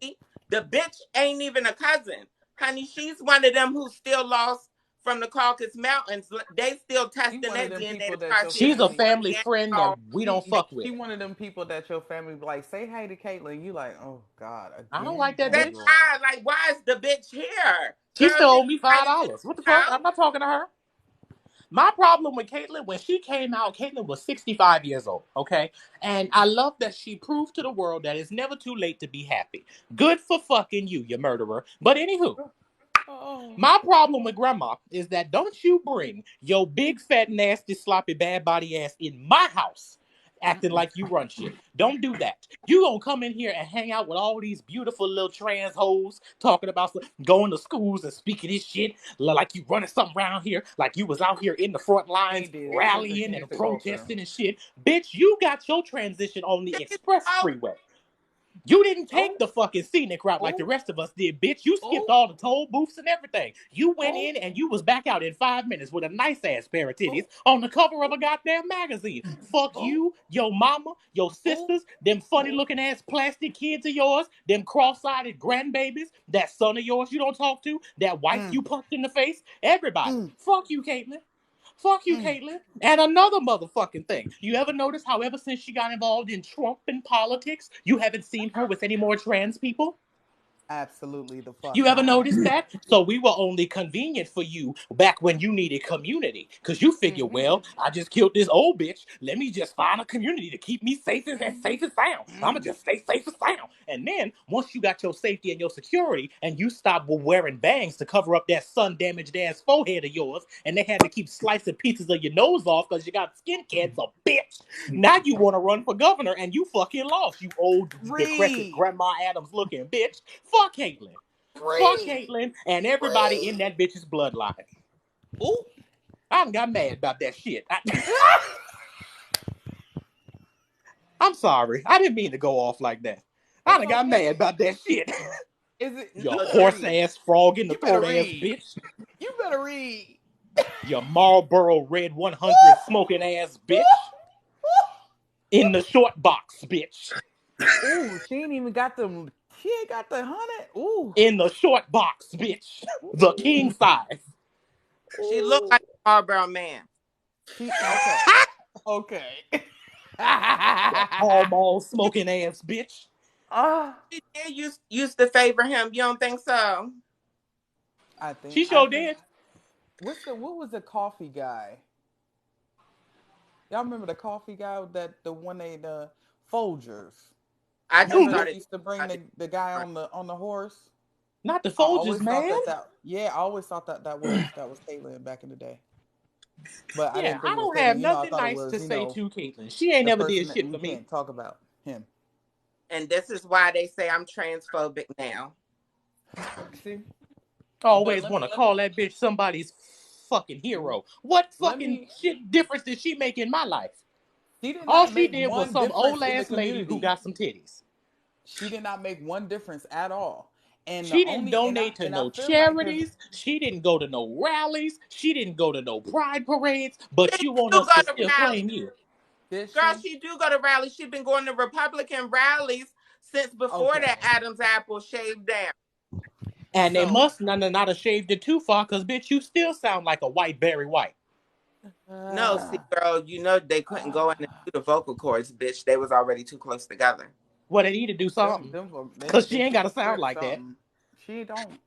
auntie. The bitch ain't even a cousin. Honey, she's one of them who still lost from the Caucasus Mountains. They still She testing one of that them DNA people to that try to your see if She's it's a family one family friend that Neanderthal. we don't fuck with. she one of them people that your family be like, say hey to Caitlyn. You like, oh God, I don't again? like that Oh That's bitch. Lord. why, like, why is the bitch here? She Girl, still did owe me I sit $5. What the fuck? out? I'm not talking to her. My problem with Caitlyn, when she came out, Caitlyn was 65 years old, okay? And I love that she proved to the world that it's never too late to be happy. Good for fucking you, you murderer. But anywho, Oh. my problem with grandma is that don't you bring your big, fat, nasty, sloppy, bad body ass in my house acting Mm-mm. like you run shit. Don't do that. You gonna come in here and hang out with all these beautiful little trans hoes talking about going to schools and speaking this shit like you running something around here, like you was out here in the front She lines did, except that she rallying used and to call for them. protesting and shit. Bitch, you got your transition on the Did you express talk? freeway. You didn't take Oh, the fucking scenic route like the oh, rest of us did, bitch. You skipped oh, all the toll booths and everything. You went oh, in and you was back out in 5 minutes with a nice ass pair of titties oh, on the cover of a goddamn magazine. Fuck oh, you, your mama, your oh, sisters, them funny oh, looking ass plastic kids of yours, them cross-eyed grandbabies, that son of yours you don't talk to, that wife mm, you punched in the face. Everybody. mm, Fuck you, Caitlyn. Fuck you, mm. Caitlyn. And another motherfucking thing. You ever notice how ever since she got involved in Trump and politics, you haven't seen her with any more trans people? Absolutely the fuck You ever not. noticed that? So we were only convenient for you back when you needed community. Because you figure, Mm-hmm. well, I just killed this old bitch. Let me just find a community to keep me safe and sound. I'ma just stay safe and sound. And then once you got your safety and your security and you stopped wearing bangs to cover up that sun damaged ass forehead of yours, and they had to keep slicing pieces of your nose off because you got skin cancer, bitch. Now you want to run for governor and you fucking lost, you old decrepit Read, grandma Adams looking bitch. Fuck Caitlyn. Fuck read, Caitlyn and everybody in read. that bitch's bloodline. Oh, I done got mad about that shit. I'm sorry. I didn't mean to go off like that. I it's done got mad okay. about that shit. Is it? You So just horse Read. ass frog in the You better throat ass read. bitch. You better read. You Marlboro Red 100 smoking ass bitch. In the short box, bitch. Ooh, she ain't even got them. She ain't got the 100. Ooh, In the short box, bitch. The king ooh, size. she looked ooh. like a Marlboro man. She okay. Okay. You Pall Mall smoking ass bitch. Ah, She did used to favor him. You don't think so? She I sure think did. what was the coffee guy? Y'all remember the coffee guy that the one the Folgers? I just Remember they started. used to bring the guy on the horse? Not the I Folgers, always thought man. I always thought that was Caitlyn back in the day. But I Yeah, didn't think I it was don't have Caitlyn. I nothing thought it nice was, to say to Caitlyn. She ain't the never did person that shit we for me. can't talk about him. And this is why they say I'm transphobic now. See, but Always want to call that bitch somebody's fucking hero. What let fucking me. shit difference did she make in my life? She did All not she make did was one some difference old in the ass lady who community. got some titties. She did not make one difference at all. And the She didn't only donate to and I no feel like because charities. She didn't go to no rallies. She didn't go to no pride parades. But She you want do us to go to still rallies. claim you. did Girl, she? she do go to rallies. She's been going to Republican rallies since before Okay. that Adam's apple shaved down. And they So must not have shaved it too far, because bitch, you still sound like a white Barry White. No, see, uh, girl, you know they couldn't go in and do the vocal cords, bitch. They was already too close together. Well, they need to do something. Cause she they ain't should gotta sound flip like that. something. She don't.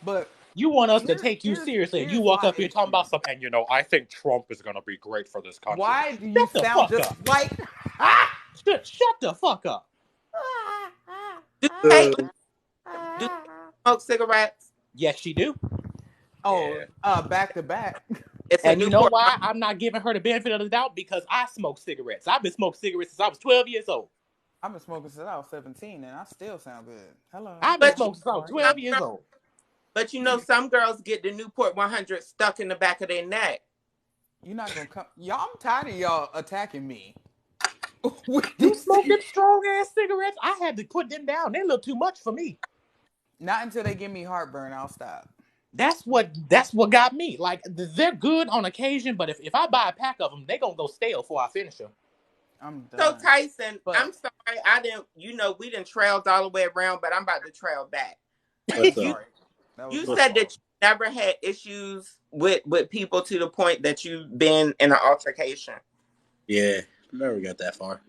But You want us to here's take you here's seriously, and you here's walk my up here talking issue. about something, and I think Trump is gonna be great for this country. Why do you Shut the sound fuck just up. like Shut the fuck up. Do Uh, Caitlyn do smoke cigarettes? Yes, she do. oh yeah. back to back? It's a And you know Newport. why I'm not giving her the benefit of the doubt? Because I smoke cigarettes. I've been smoking cigarettes since I was 12 years old. I've been smoking since I was 17 and I still sound good. Hello. I've been But How you, smoking since I was are you? 12 years old. some girls get the Newport 100 stuck in the back of their neck. You're not gonna come. Y'all, I'm tired of y'all attacking me with You these. smoke them strong ass cigarettes? I had to put them down. They look too much for me. Not until they give me heartburn, I'll stop. That's what got me. Like, they're good on occasion, but if I buy a pack of them, they gonna go stale before I finish them. I'm So done. Tyson, I'm But sorry, I didn't. We didn't trailed all the way around, but I'm about to trail back. I'm What's up? You sorry. That was you my What's said that fault. you never had issues with people to the point that you've been in an altercation. Yeah, never got that far.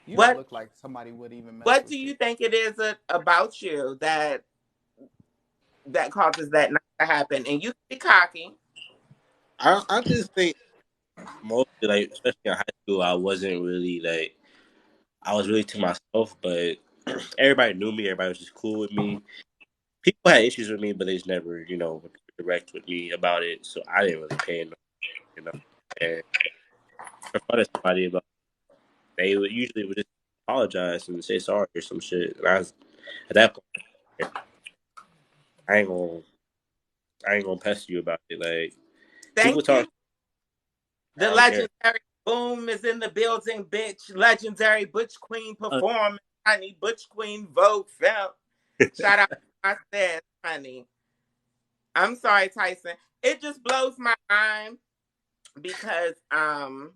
You don't What look like somebody would even mess what with do you. you think it is about you that causes that not to happen? And you can be cocky. I just think mostly like, especially in high school, I wasn't really like I was really to myself, but everybody knew me. Everybody was just cool with me. People had issues with me, but they just never, were direct with me about it. So I didn't really pay no, you know. And confronted somebody about, they would usually would just apologize and say sorry or some shit. And I was at that point, I ain't gonna, I ain't gonna pester you about it. Like people Thank talk, you. I The don't care. legendary Boom is in the building, bitch. Legendary Butch Queen performance, honey. Butch Queen Vogue felt. Shout out to my sis, honey. I'm sorry, Tyson. It just blows my mind because I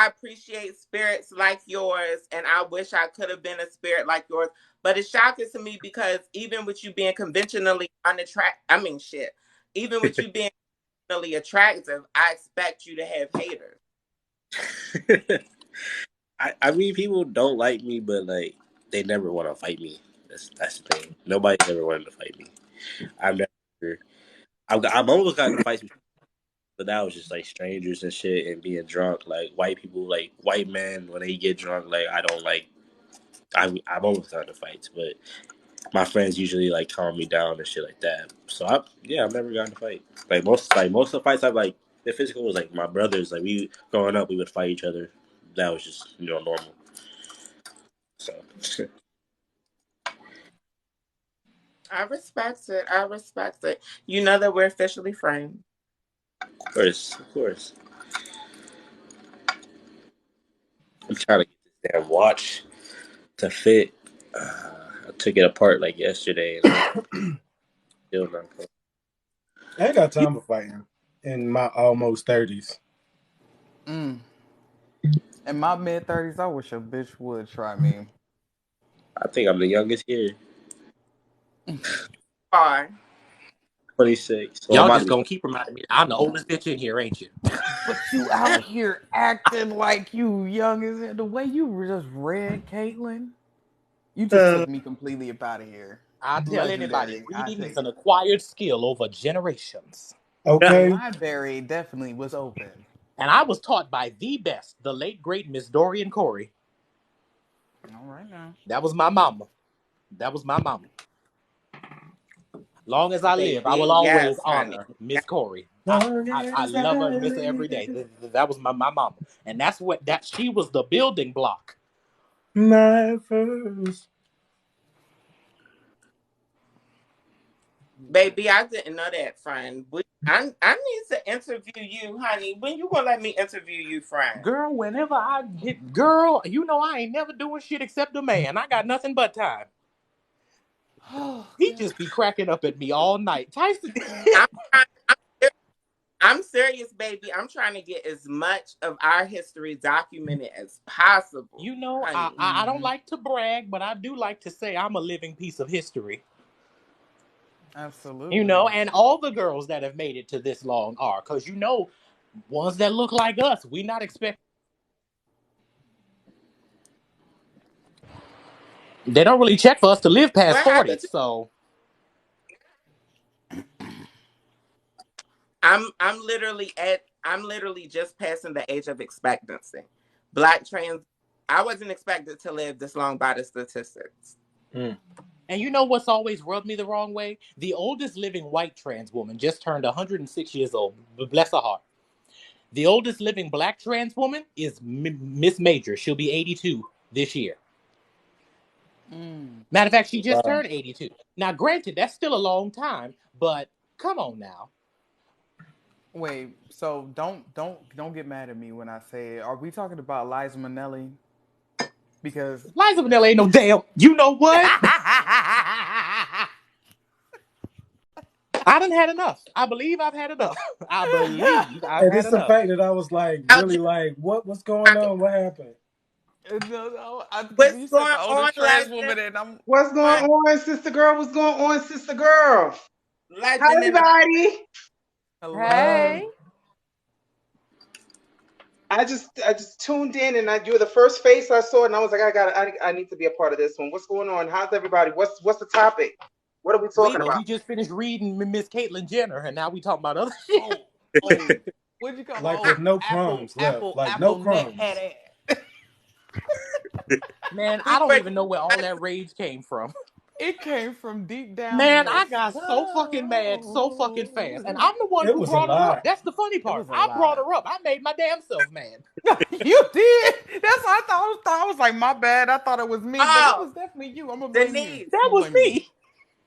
appreciate spirits like yours, and I wish I could have been a spirit like yours. But it's shocking to me because even with you being conventionally unattractive, I mean, shit. Even with you being conventionally attractive, I expect you to have haters. I mean, people don't like me, but like they never want to fight me. That's the thing. Nobody's ever wanted to fight me. I've never. I've almost gotten in fights, but that was just like strangers and shit and being drunk. Like white people, like white men when they get drunk. Like I don't like. I've almost gotten in fights, but my friends usually like calm me down and shit like that. So I've never gotten in a fight. Like most of the fights I've like the physical was like my brothers. Like we growing up, we would fight each other. That was just normal. So. I respect it. I respect it. You know that we're officially friends. Of course, of course. I'm trying to get this damn watch to fit. I took it apart like yesterday, and I'm still not. I ain't got time for fighting in my almost 30s. Mm. In my mid 30s, I wish a bitch would try me. I think I'm the youngest here, Are 26. So I'm Y'all about just to be. gonna keep reminding me I'm the oldest bitch in here, ain't you? But you out here acting like you young as hell. The way you just read, Caitlyn, you just Uh, took me completely up out of here. I tell anybody, Legendary. I reading is take an acquired skill over generations. the Okay. library definitely was open. And I was taught by the best, the late great Miss Dorian Corey. All right now. That was my mama. That was my mama. Long as I live, I Baby, will always yes, honey. honor Miss Corey. Long I as love her I and miss her every day. live, That was my mama, and that's what that she was the building block. my first. Baby, I didn't know that, friend. I need to interview you, honey. When you gonna let me interview you, friend? Girl, whenever I get girl, you know I ain't never doing shit except a man. I got nothing but time. Oh, He God. just be cracking up at me all night. Tyson, I'm trying, I'm serious, baby. I'm trying to get as much of our history documented as possible, you know honey. I don't like to brag, but I do like to say I'm a living piece of history. You know, Absolutely. and all the girls that have made it to this long are, because you know, ones that look like us, we not expect. They don't really check for us to live past What 40. happened to So I'm literally just passing the age of expectancy. Black trans I wasn't expected to live this long by the statistics. Mm. and you know what's always rubbed me the wrong way? The oldest living white trans woman just turned 106 years old. Bless her heart. The oldest living black trans woman is Miss Major. She'll be 82 this year. Matter of fact, she just Wow. turned 82. Now, granted, that's still a long time, but come on now. Wait, so don't get mad at me when I say it. Are we talking about Liza Minnelli? Because Liza Minnelli ain't no damn. You know what? I done had enough. I believe I've had enough. I believe I've And had it's the enough. fact that I was like, Oh, really you like, what's going on? What happened? no, because what's you said going the on, oldest trans legend? woman, and I'm What's going on, sister girl? What's going on, sister girl? Hi, Legend in the everybody. hello. Hi. Hey. I just tuned in, and you're the first face I saw, and I was like, I need to be a part of this one. What's going on? How's everybody? What's the topic? What are we talking Well, about? we just finished reading Miss Caitlyn Jenner, and now we talking about other shit. Oh, oh, what'd you call Like with no apple, crumbs left. apple, Like no apple neck head crumbs. ass? Man, we I don't were even know where all that rage came from. It came from deep down in Man, your I got so fucking mad so fucking fast. And I'm the one It who was a brought her up. lot. That's the funny It part. was a I brought lot. her up. I made my damn self mad. You did. That's what I thought. I was like, my bad. I thought it was me, but it oh, was definitely you. I'm gonna blame you. Denise. That I'm gonna was blame you. me.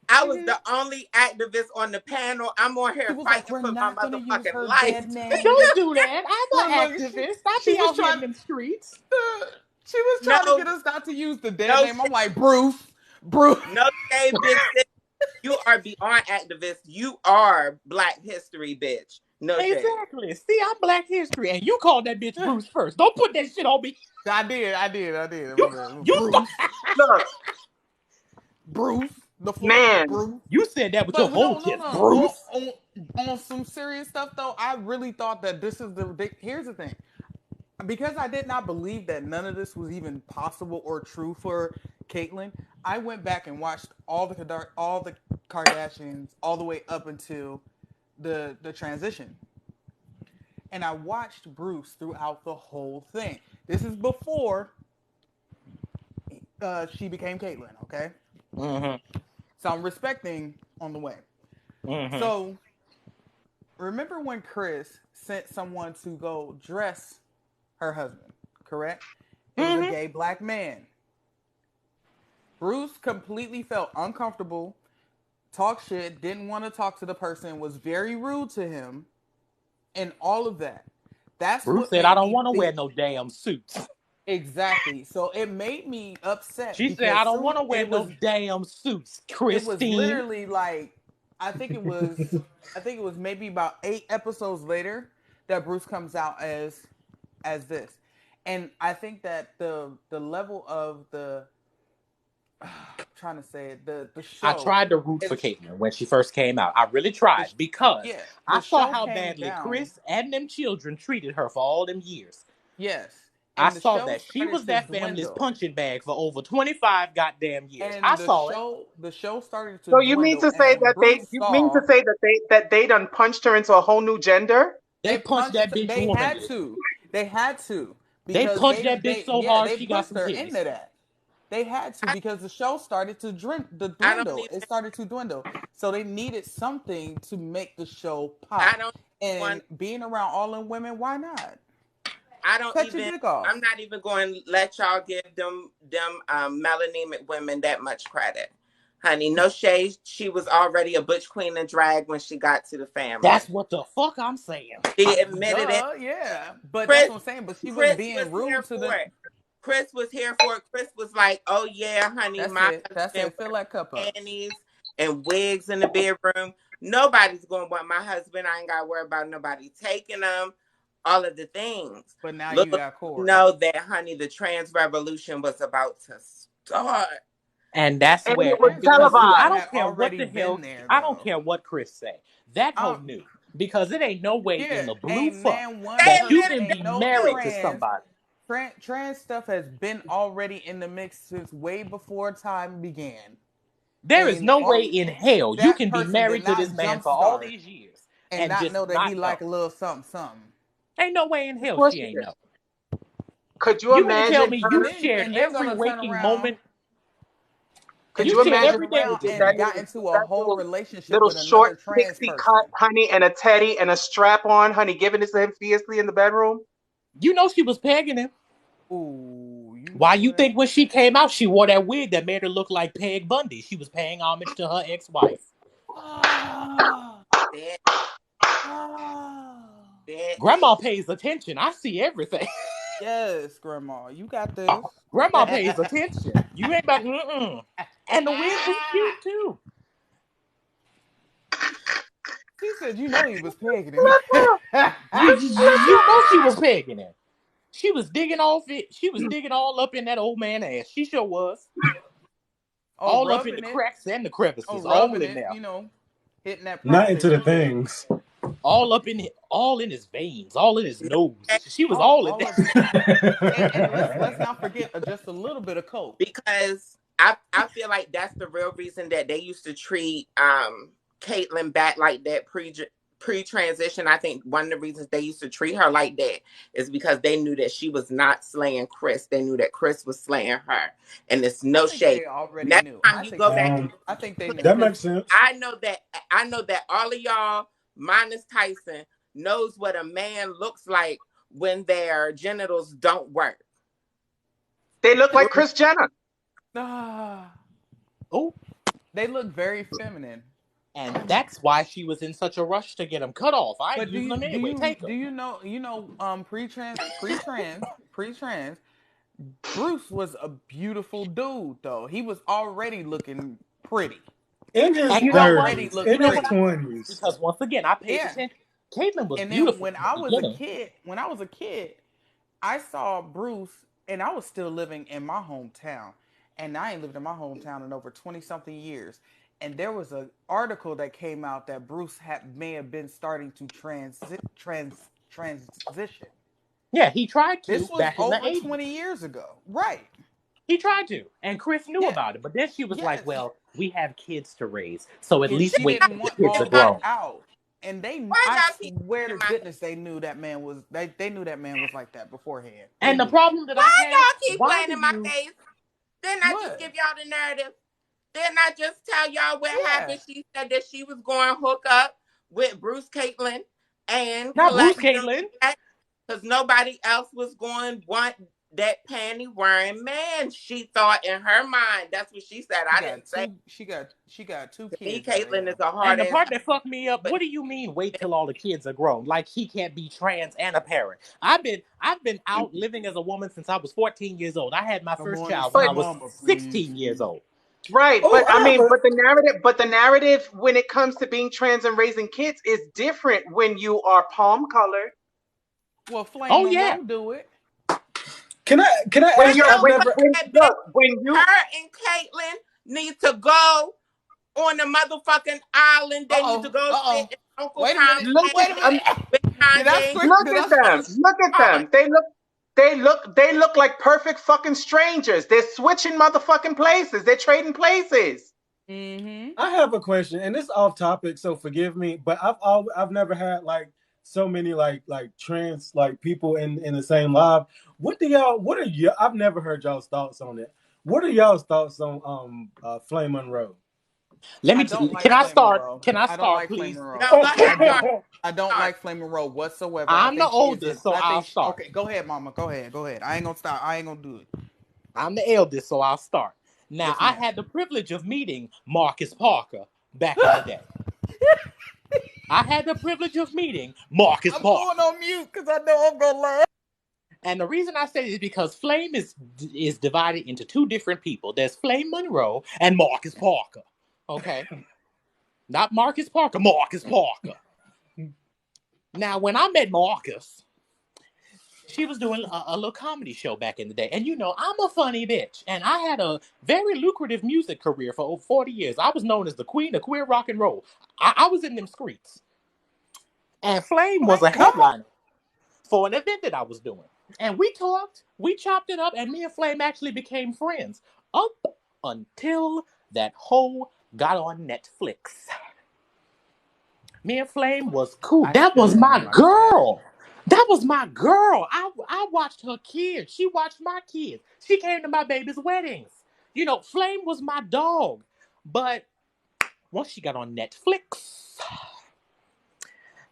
I was Mm-hmm. the only activist on the panel. I'm on She here was like, fighting we're for my not gonna use motherfucking her life. dead name. Don't do that. I'm an Look, activist. I she be was out here in trying. them streets. She was trying to No, get us not to use the dead no name. I'm like, Bruce, Bruce. no shade, big sis. You are beyond activist. You are Black History, bitch. No shade. Exactly. See, I'm Black History, and you called that bitch Bruce first. Don't put that shit on me. I did. You, My bad. you, Bruce, Look, Bruce, the fourth, man. Bruce. you said that with your But whole no, no, chest, no. Bruce. On some serious stuff though, I really thought that this is the. Here's the thing, because I did not believe that none of this was even possible or true for Caitlyn. I went back and watched all the Kardashians all the way up until the transition, and I watched Bruce throughout the whole thing. This is before she became Caitlyn. Okay, Mm-hmm. so I'm respecting on the way. Mm-hmm. So remember when Chris sent someone to go dress her husband, correct? It was a Mm-hmm. gay black man. Bruce completely felt uncomfortable, talked shit, didn't want to talk to the person, was very rude to him, and all of that. That's Bruce what said, I made don't me want to wear think no damn suits. exactly. So it made me upset She said, I because don't soon want to wear no damn suits, it was Christine. literally like I think it was I think it was maybe about 8 episodes later that Bruce comes out as this. And I think that the level of the trying to say it, the I show tried to root for is Caitlyn when she first came out. I really the tried because yeah, I the saw show how came badly down. Chris and them children treated her for all them years. Yes. I And the saw show that she started was to that family's dwindle. punching bag for over 25 goddamn years. I And saw it. the show started to So you mean dwindle to say and that Bruce you mean to saw say that they done punched her into a whole new gender? They punched that bitch they had womanly. to. They had to They because punched that bitch so yeah, hard they she got pushed some her titties. into that. They had to I, because the show started to I don't dwindle. even It started to dwindle. So they needed something to make the show I pop. don't And want being around all them women, why not? I don't Cut your even dick off. I'm not even going to let y'all give them melanemic women that much credit. Honey, no shade. She was already a butch queen and drag when she got to the That's family. what the fuck I'm saying. She admitted it. Duh, yeah. But that's Chris what I'm saying. But she was Chris was being here rude to for the. it. Chris was here for it. Chris was like, "Oh yeah, honey, That's my it. That's husband it. Fill wears that cup up. panties and wigs in the bedroom. Nobody's going to want my husband. I ain't got to worry about nobody taking them. All of the things. But now you Little got Corey. know that, honey, the trans revolution was about to start. And that's And The it where, was and trans because see, I revolution televised. don't had care what already the hell, been there, I don't though. care what Chris say. That hoe Um, knew because it ain't no way yeah, in the blue ain't fuck nan one They that you person, admitted can they be ain't no married knew. to somebody. trans stuff has been already in the mix since way before time began. There is And no way all in hell you that can be person did married to this not man for all jumpstart these years and and not just know that he not know. like a little something something. Ain't no way in Of hell course she you ain't did. know. Could you You mean to tell imagine me And you her? then shared and they're every gonna turn waking around moment? Could and You you then shared turn imagine every her damn around with thing. and that got into a that whole relationship little with another short trans pixie cut, person. honey, and a teddy and a strap on, honey, giving this to him fiercely in the bedroom? You know she was pegging him. Ooh, you Why know you what? think when she came out she wore that wig that made her look like Peg Bundy? She was paying homage to her ex-wife. Ah, Bitch, ah. Grandma bitch. pays attention. I see everything. Yes, grandma, you got this. Grandma pays attention. You ain't about And the wig was cute too. She said, "You know he was pegging him." You know she was pegging him. She was digging off it. She was digging all up in that old man ass. She sure was. Oh, All up in the rubbing it. cracks and the Oh, crevices. All rubbing in it. there. Hitting that Not into prostate. the She said, things. All up in it. All in his veins. All in his No, nose. She was "Oh, all in all there. of it." And let's not forget just a little bit of coke. because I feel like that's the real reason that they used to treat Caitlyn back like that pre transition. I think one of the reasons they used to treat her like that is because they knew that she was not slaying Chris. They knew that Chris was slaying her, and it's I no think shade. they already Next knew. time you go back and I think they clip knew. That Chris, makes sense. I know that all of y'all minus Tyson knows what a man looks like when their genitals don't work. They look like Chris Jenner. Ah, Oh, they look very feminine. and that's why she was in such a rush to get him cut off. I ain't But using them anyway. Take do them. you know pre-trans Bruce was a beautiful dude though. He was already looking pretty. In his And He you know what? already 30s, looked You in know his what pretty. I noticed? 20s. Because once again, I paid Yeah. attention. Caitlyn was And then beautiful in the beginning. when I was a kid, I saw Bruce and I was still living in my hometown. And I ain't lived in my hometown in over 20 something years. And there was an article that came out that Bruce may have been starting to transition. Yeah, he tried to This was back in the over 80s. 20 years ago. Right. He tried to. And Chris knew Yeah. about it. But then she was like, Yes. well, we have kids to raise. So at And least she wait didn't till want the kids are all that grown. out. And Why I y'all keep swear in to my goodness, they knew that man was, they knew that man was like that beforehand. They And the knew. problem that Why I have, y'all keep why playing do in my you face? Didn't I just What? give y'all the narrative? Didn't I just tell y'all what Yeah. happened? She said that she was going to hook up with Bruce Caitlyn and not Bruce collect them Caitlyn? because nobody else was going to want that panty wearing man. She thought in her mind. That's what she said. I didn't say. She got two To me, kids out of Caitlyn is him. a And hard the ass. part that fucked me up, But what do you mean wait till all the kids are grown? Like he can't be trans and a parent. I've been out living as a woman since I was 14 years old. I had my Come first on and child when see But I was mama, please. 16 years old. right, Oh, but I I have mean, a but the narrative when it comes to being trans and raising kids is different when you are palm colored. Well, Flame Oh yeah. Monroe do it. can I When I ask? you're I've know, but never when that bitch, look when you her and Caitlyn need to go on the motherfucking island. They need to go sit Uh-oh. in Uncle Wait a Tom's minute. look Wait a at basement minute. with Did I Kanye. switch? look Did I at them, switch? look at Hard. them. They look like perfect fucking strangers. They're switching motherfucking places. They're trading places. Mm-hmm. I have a question, and it's off topic, so forgive me. But I've never had like so many like trans like people in the same live. What are you? I've never heard y'all's thoughts on it. What are y'all's thoughts on Flame Monroe? Let I me. don't Can like I Flame start? Monroe. Can I I don't start, like Flame please? Monroe. No, go I ahead, don't. Star. I don't Start. like Flame Monroe whatsoever. I I'm the think she is oldest, a. so I I'll think. start. Okay, go ahead, Mama. Go ahead. Go ahead. I ain't gonna stop. I ain't gonna do it. I'm the eldest, so I'll start. Now, Yes, I ma'am. had the privilege of meeting Marcus Parker back in the day. I had the privilege of meeting Marcus I'm Parker. going on mute because I know I'm gonna laugh. And the reason I say this is because Flame is divided into two different people. There's Flame Monroe and Marcus Parker. Okay? Not Marcus Parker, Marcus Parker. Now, when I met Marcus, she was doing a little comedy show back in the day. And you know, I'm a funny bitch. And I had a very lucrative music career for over 40 years. I was known as the queen of queer rock and roll. I was in them streets. And Flame was a Come on. headliner for an event that I was doing. And we talked, we chopped it up, and me and Flame actually became friends. Up until that hoe got on Netflix. Me and Flame was cool. I That still was don't my like that. girl. That was my girl. I watched her kids. She watched my kids. She came to my baby's weddings. You know, Flame was my dog. But once she got on Netflix,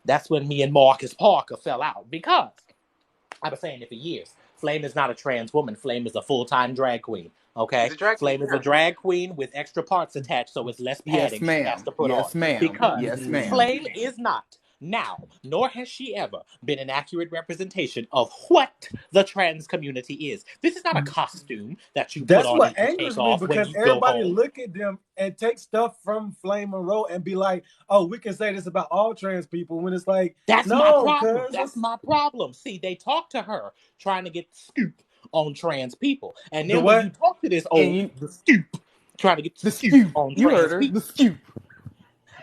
that's when me and Marcus Parker fell out. Because I've been saying it for years. Flame is not a trans woman. Flame is a full-time drag queen. She's Okay? a drag queen. Flame is a Yeah. drag queen with extra parts attached, so it's less Yes, padding she has ma'am. to put on. Yes, ma'am. Because Yes, ma'am. Flame is not now, nor has she ever been an accurate representation of what the trans community is. This is not a costume that you put That's on what and you take angers me off when because you go everybody home. look at them and take stuff from Flame Monroe and be like, "Oh, we can say this about all trans people." When it's like, That's my no, problem. cuz That's my problem. See, they talk to her trying to get the scoop on trans people. And the then when you what? talk to this And old, you, the scoop, trying to get the the scoop scoop. on You heard trans her. The people. scoop.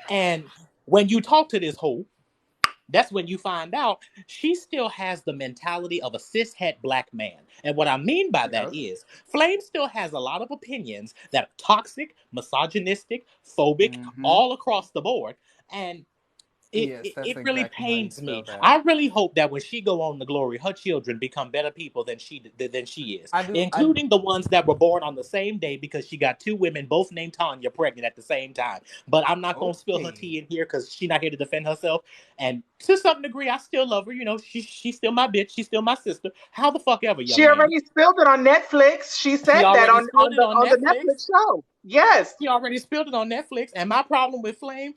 And when you talk to this hoe, that's when you find out she still has the mentality of a cishet black man. And what I mean by that Yep. is, Flame still has a lot of opinions that are toxic, misogynistic, phobic, Mm-hmm. all across the board. And it, Yes, it, that's it really exactly how you pains spell me. that. I really hope that when she go on to glory, her children become better people than she is, I do. I including the ones that were born on the same day because she got two women, both named Tanya, pregnant at the same time. But I'm not gonna spill her okay. tea in here because she's not here to defend herself. And to some degree, I still love her. You know, she's still my bitch. She's still my sister. How the fuck ever, She young man. already spilled it on Netflix. She She said that already on spilled it on the Netflix. Netflix show. Yes. She already spilled it on Netflix. And my problem with Flame,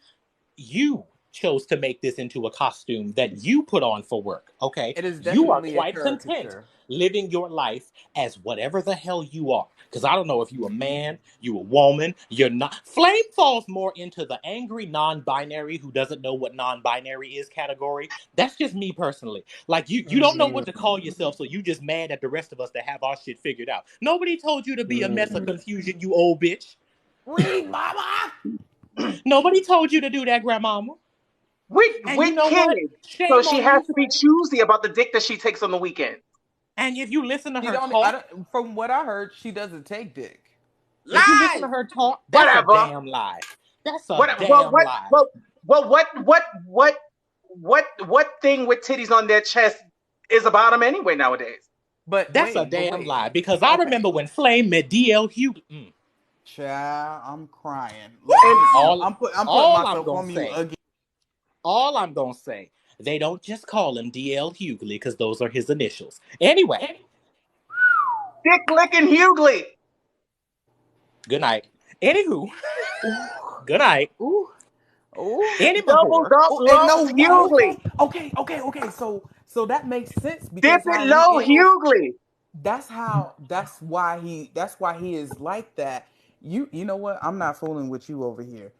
you chose to make this into a costume that you put on for work, okay? It is You are definitely a quite content caricature. living your life as whatever the hell you are. Because I don't know if you a man, you a woman, you're not. Flame falls more into the angry non-binary who doesn't know what non-binary is category. That's just me personally. Like you don't know what to call yourself, so you just mad at the rest of us that have our shit figured out. Nobody told you to be a mess of confusion, you old bitch. Read, mama. Nobody told you to do that, grandmama. And you With know what? kids. So Shame she on has you, to be Flame. choosy about the dick that she takes on the weekend. And if you listen to She her don't. I talk, don't. From what I heard, she doesn't take dick. if you listen to Lies. her talk, that's a Whatever. damn lie. That's a What well damn what lie. well what thing with titties on their chest is about them anyway nowadays? But That's a wait. But damn wait. lie. Because I Okay. remember when Flame met DL Hughley. Child, I'm crying. And All, I'm putting all I'm myself gonna on mute say, again. all I'm gonna say, they don't just call him DL Hughley because those are his initials. Anyway, dick licking Hughley. good night. Anywho, good night. Ooh. Ooh. Enema Doubled whore. up Oh, and low no, Hughley. okay. So that makes sense Dip because it how he low is. Hughley. That's why he is like that. You know what? I'm not fooling with you over here.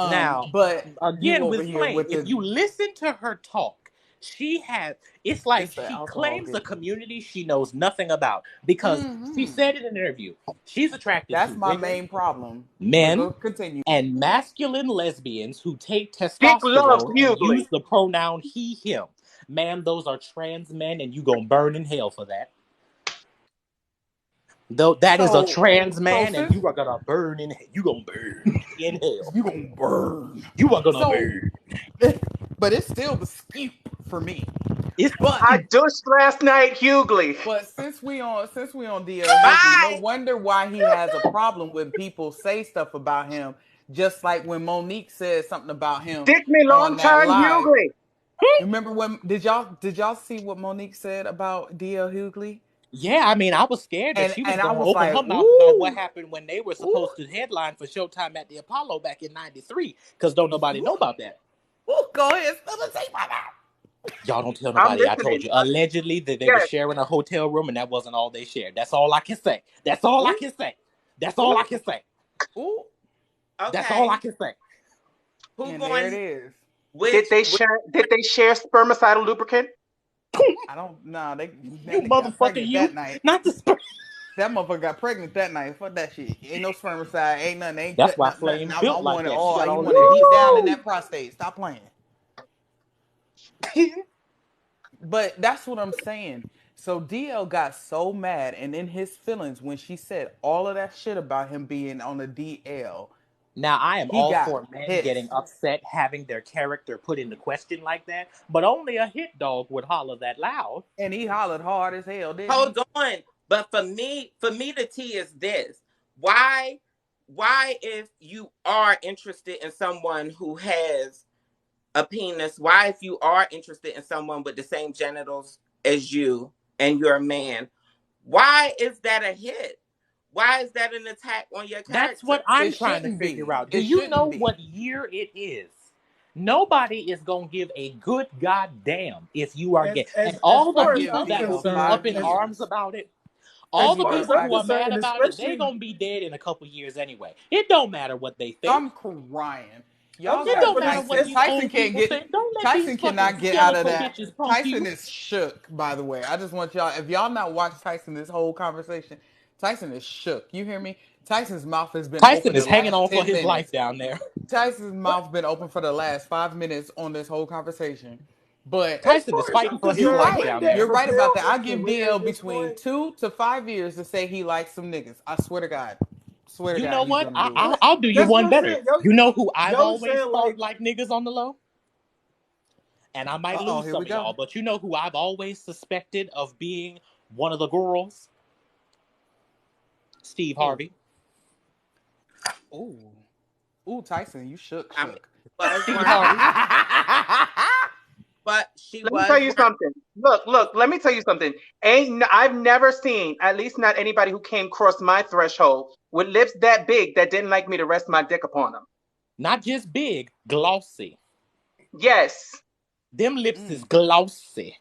Now, But you again over with here Flame, with if the you listen to her talk, she has, it's like it's the she alcohol claims a getting me. community she knows nothing about because she Hmm. said in an interview, she's attracted That's to my women, main problem. But men, go continue. and masculine lesbians who take Dick loves testosterone and Hughley. use the pronoun he, him. Ma'am, those are trans men and you gonna burn in hell for that. Though that is a So trans so man and since you are gonna burn in hell. You gonna burn in hell. you gonna burn. You are gonna So burn. but it's still the scoop for me. It's But I dushed last night, Hughley. since we on DL Hughley, no Bye. wonder why he has a problem when people say stuff about him. Just like when Monique said something about him Dick me long on that time, live. Hughley. Remember when did y'all see what Monique said about DL Hughley? Yeah, I mean, I was scared that she was And I going to was open like, her mouth about what ooh, happened when they were ooh, supposed to headline for Showtime at the Apollo back in '93. Because don't nobody know about that. ooh, go ahead, spill the tea, my mouth. Y'all don't tell I'm nobody. I told listening. you. Allegedly, that they were Yes. sharing a hotel room, and that wasn't all they shared. That's all I can say. That's all I Ooh, can say. That's all ooh, I can say. ooh, That's all I Okay. can say. Who and there it going? is. Which Did they share spermicidal lubricant? I don't know. You That nigga got motherfucker, pregnant you. that night. Not the. That motherfucker got pregnant that night. Fuck that shit. Ain't no spermicide. Ain't nothing. Ain't That's cutting why up nothing. Flame I built like want it that. She all. got He all the want it deep down in Woo! that prostate. Stop playing. But that's what I'm saying. So DL got so mad and in his feelings when she said all of that shit about him being on the DL. Now, I am He all got for men getting pissed. upset, having their character put into question like that, but only a hit dog would holler that loud. And he hollered hard as hell, didn't he? hold on. But for me, the tea is this. Why if you are interested in someone who has a penis, why if you are interested in someone with the same genitals as you and you're a man, why is that a hit? Why is that an attack on your That's character? what I'm It trying to shouldn't figure be. out. Do It you know shouldn't be. what year it is? Nobody is going to give a good goddamn if you are As gay. as And as all the I far as people give I'm that will DL be concerned, up 5 in as arms years. about it, I all as the give far him as people I'm five who are years. concerned, mad and about it, they're especially going to be dead in a couple years anyway. It don't matter what they think. I'm crying. I'm Y'all It sorry, got don't but matter what it's these Tyson old can't people get think. Don't let these Tyson fucking cannot get out of skeletal that. bitches punk Tyson you. is shook, by the way. I just want y'all, if y'all not watched Tyson this whole conversation, Tyson is shook. You hear me? Tyson's mouth has been Tyson open the is hanging last on for 10 his life minutes. down there. Tyson's but mouth been open for the last 5 minutes on this whole conversation. But as Tyson is far as fighting I'm for his you're concerned, life right. wouldn't down that You're there. right about propel that. I his give career DL at this between point? 2 to 5 years to say he likes some niggas. I swear to God. Swear to You God, know he's what? gonna do it. I'll do you That's what one I'm better. saying. Yo, You know who I've yo, always saying thought like, like niggas on the low? And I might Uh-oh, lose here some we of go. y'all, but you know who I've always suspected of being one of the girls? Steve Who? Harvey. Ooh. Ooh, Tyson, you shook, I mean, shook. was Steve one, Harvey. but she Let me tell was you one. something. Look. Let me tell you something. I've never seen, at least not anybody who came across my threshold with lips that big that didn't like me to rest my dick upon them. Not just big, glossy. Yes. Them lips is Mm, glossy.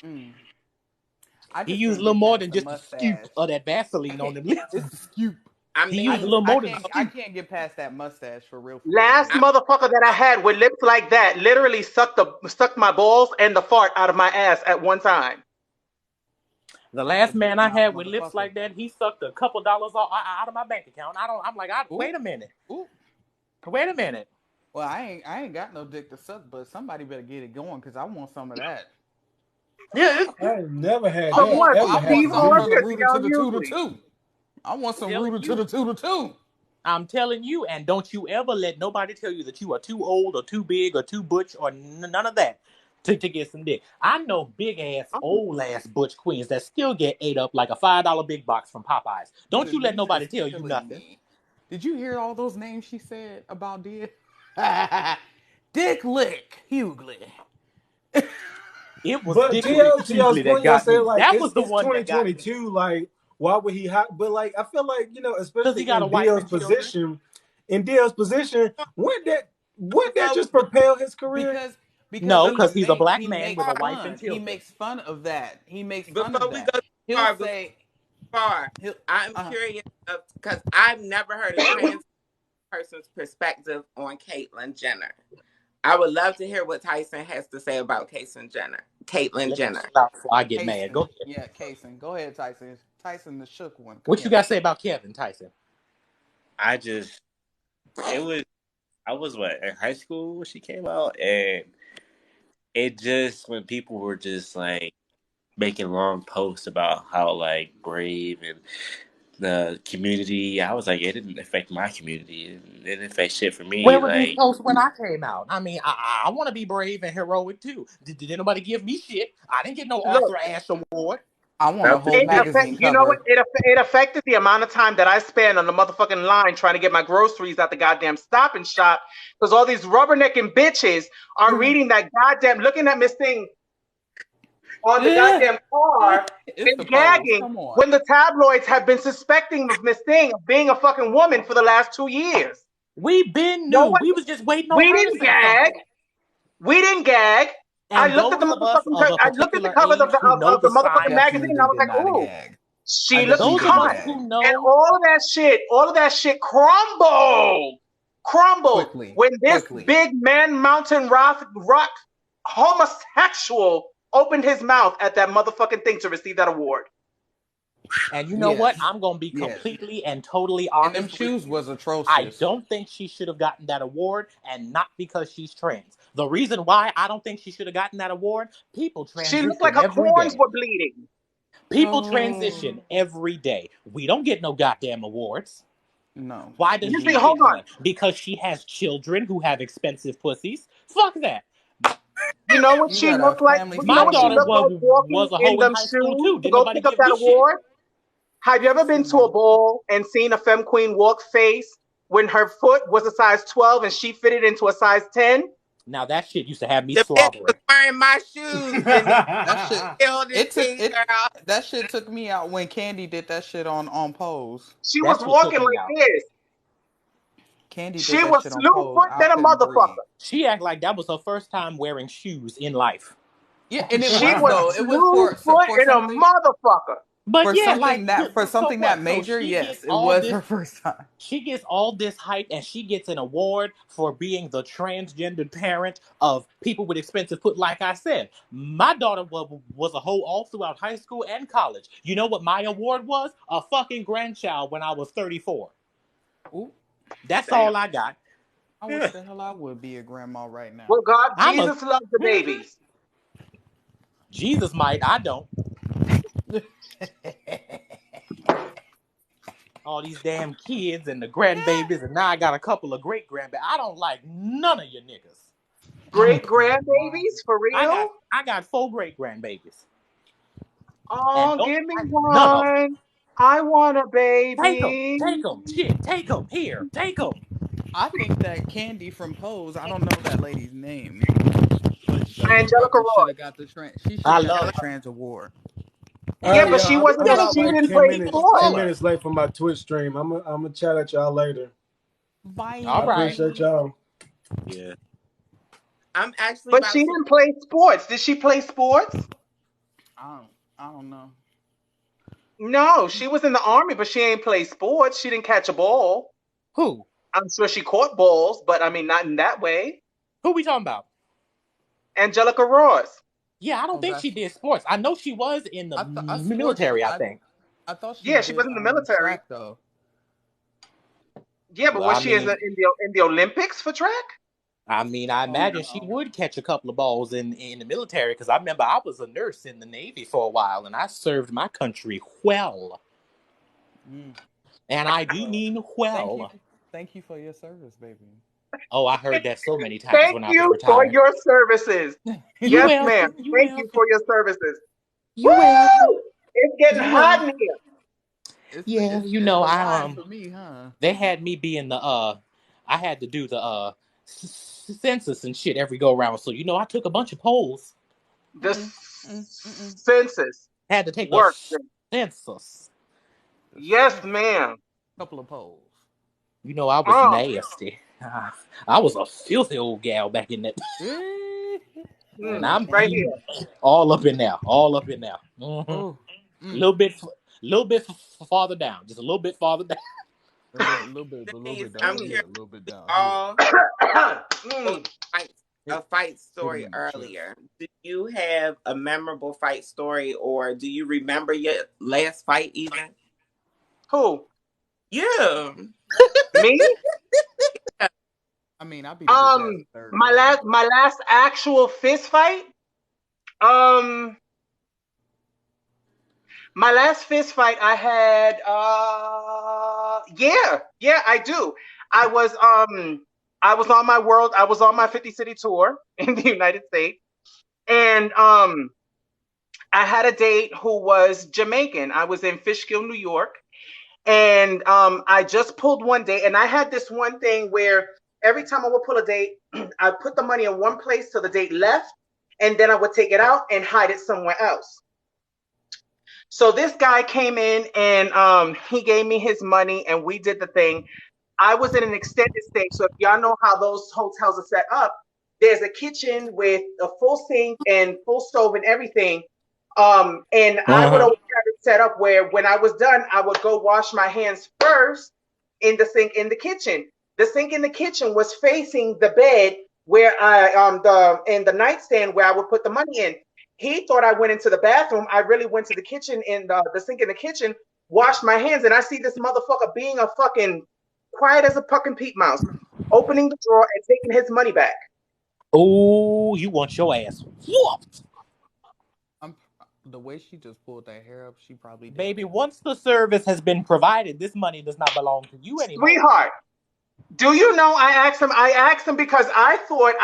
mm. I He just used a can't little get more past than the just a scoop mustache. of that I Vaseline on can't. them lips. It's the scoop. I He used a mean, little I more than a can't. I scoop. can't get past that mustache for real. For real. Last I, motherfucker that I had with lips like that literally sucked my balls and the fart out of my ass at one time. The That's a last big man I mouth had with lips motherfucker. like that, he sucked a couple dollars out of my bank account. I'm like, Ooh, wait a minute. ooh. Wait a minute. Well, I ain't got no dick to suck, but somebody better get it going because I want some of that. Yeah, I ain't never had I From that want what? ever From I want Steve happen to something me. from Harvey the or rooter to DL the two to Hughley? two. I want I'm some telling rooter to you. the two to two. I'm telling you, and don't you ever let nobody tell you that you are too old or too big or too butch or none of that to get some dick. I know big ass, old ass butch queens that still get ate up like a $5 big box from Popeyes. Don't you let Denise nobody is tell you killing nothing. me. Did you hear all those names she said about Dick? Dick Lick Hughley. It was But Dick Lick to y'all's Hughley that point, y'all got said me. like That it's was the it's one that got me. 2022. Like, why would he? But like, I feel like Because he especially got a wife and children. In DL's position, wouldn't that before just propel his career? because because No, before, because he's a black he man makes with a wife and fun. He children. makes fun of that. He makes fun of before we that. go too He'll far, say far, he'll I'm uh, curious because I've never heard a trans person's perspective on Caitlyn Jenner. I would love to hear what Tyson has to say about Caitlyn Jenner. Caitlyn Let me Jenner. chill out before I get mad. Go Kaysen. ahead. Yeah, Kaysen. Go ahead, Tyson. Tyson the shook one. Come What you here. got to say about Kevin Tyson? I just it was I was in high school when she came out, and it just when people were just like making long posts about how like brave and the community. I was like, it didn't affect my community. It didn't affect shit for Where me. were these Like, posts when I came out? I mean, I want to be brave and heroic too. Did anybody give me shit? I didn't get no Look, Arthur Ashe Award. I want a nothing. whole it affect. magazine You know what? cover. It affected the amount of time that I spend on the motherfucking line trying to get my groceries at the goddamn Stop and Shop because all these rubbernecking bitches are reading that goddamn, looking at Miss Thing on the goddamn car It's the and pose. gagging Come on. when the tabloids have been suspecting of Miss Thing of being a fucking woman for the last 2 years. We been No new. one, We was just waiting on we her to didn't say gag. something. We didn't gag. I And looked at the those of us motherfucking. of a I looked at the particular cover age who know of the the motherfucking signs, magazine, and I Definitely was did like, not "Ooh, gag. I she looks definitely those of didn't us hot." who gag. And know, all of that shit crumbled Quickly. when this Quickly. big man mountain rock homosexual opened his mouth at that motherfucking thing to receive that award. and you know what? Yes. I'm gonna be Yes. completely and totally And them honest with shoes you. was I atrocious. don't think she should have gotten that award, and not because she's trans. The reason why I don't think she should have gotten that award, people She looked like transition her every corns day. were bleeding. People Oh transition every day. We don't get no goddamn awards. no, Why does we You do see, she not. hold get on. one? Because she has children who have expensive pussies? Fuck that. You know what You she got a looked like? family You know My what she daughter funeral. looked like walking was a in hoe in them high school shoes too. to Didn't go nobody pick up give that me shit. award? Have you ever been See to my a ball and seen a femme queen walk face when her foot was a size 12 and she fitted into a size 10? Now that shit used to have me The bitch was slobbering. wearing my shoes and that shit. killed the It took tea, it. girl. That shit took me out when Candy did that shit on Pose. She was That shit took walking me like out. this. Candy did She that was shit on slew Pose. foot I than a couldn't breathe. motherfucker. She act like that was her first time wearing shoes in life. Yeah, and it She was was though. It was slew foot for in a something motherfucker. But yeah, like for so something that what? So major. she gets Yes, it all was this her first time. she gets all this hype and she gets an award for being the transgendered parent of people with expensive foot. Like I said, my daughter was a hoe all throughout high school and college. You know what my award was? A fucking grandchild when I was 34. Ooh, That's Damn. all I got. I wish the hell I would be a grandma right now. Well, God, I'm a Jesus loves the babies. Jesus might, I don't. All these damn kids and the grandbabies, and now I got a couple of great grandbabies. I don't like none of you niggas. Great grandbabies, for real? I got 4 great grandbabies, and Oh, don't give me like none of them. one. I want a baby. Take them, shit, take them here, take them. I think that Candy from Pose. I don't know that lady's name, but she Angelica probably should Roy. have got the trans. She should I have got love that her. trans award. Yeah, but Yeah, she We wasn't. I'm got about a She we like got didn't 10 some play people minutes, of 10 sports. color. minutes late from my Twitch stream. I'm gonna chat at y'all later. All I right. appreciate Bye. y'all. Yeah. I'm actually But about she to. didn't play sports. Did she play sports? I don't know. No, she was in the army, but she ain't play sports. She didn't catch a ball. Who? I'm sure she caught balls, but I mean, not in that way. Who we talking about? Angelica Ross. Yeah, I don't Oh, think she that's. did sports. I know she was in the I swore she. military, I think. I thought she Yeah, she did was in the military. track though. Yeah, but Well, was she in the Olympics for track? I Oh imagine she no. would catch a couple of balls in the military because I remember I was a nurse in the Navy for a while and I served my country well. Mm. And I do Well, mean thank you. well. Thank you for your service, baby. Oh, I heard that so many times Thank when I was you for retired. your services. You Yes, ma'am. welcome. You Thank you welcome. for your services. You welcome. Woo! It's getting You hot welcome. in here. Yeah, It's the wine for me, huh? they had me be in the I had to do the census and shit every go around. So I took a bunch of polls. The Mm-mm, mm-mm. census Had to take the works. census. Yes, ma'am. Couple of polls. I was Oh, nasty. I was a filthy old gal back in that, and I'm right here. all up in there, all up in there. A Oh, mm. little bit farther down, just a little bit farther down. A little bit Denise, I'm down here, curious. a little bit down here. All Mm. fight, Hit, a fight hit him story in the chest. earlier. Do you have a memorable fight story, or do you remember your last fight even? Who? Yeah. Me? I mean, I beat a bitch ass third grade. My last actual fist fight. Um, My last fist fight I had, yeah, I do. I was, I was on my 50 city tour in the United States, and I had a date who was Jamaican. I was in Fishkill, New York, and I just pulled one date, and I had this one thing where every time I would pull a date, I put the money in one place till the date left, and then I would take it out and hide it somewhere else. So this guy came in and he gave me his money and we did the thing. I was in an extended stay. So if y'all know how those hotels are set up, there's a kitchen with a full sink and full stove and everything. And I would always have it set up where when I was done, I would go wash my hands first in the sink in the kitchen. The sink in the kitchen was facing the bed where I in the nightstand where I would put the money in. He thought I went into the bathroom. I really went to the kitchen in the sink in the kitchen, washed my hands, and I see this motherfucker being a fucking quiet as a fucking peat mouse, opening the drawer and taking his money back. Oh, you want your ass whooped. The way she just pulled that hair up, she probably did. Baby, once the service has been provided, this money does not belong to you anymore. Sweetheart, do you know I asked him because I thought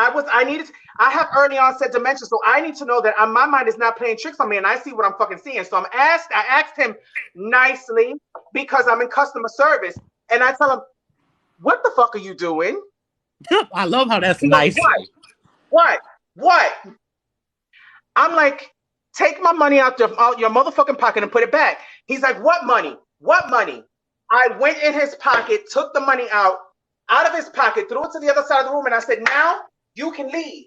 I have early onset dementia, so I need to know that my mind is not playing tricks on me and I see what I'm fucking seeing. So I asked him nicely because I'm in customer service, and I tell him, what the fuck are you doing? I love how that's nice. What? I'm like, take my money out your motherfucking pocket and put it back. He's like, what money? What money? I went in his pocket, took the money out of his pocket, threw it to the other side of the room, and I said, now you can leave.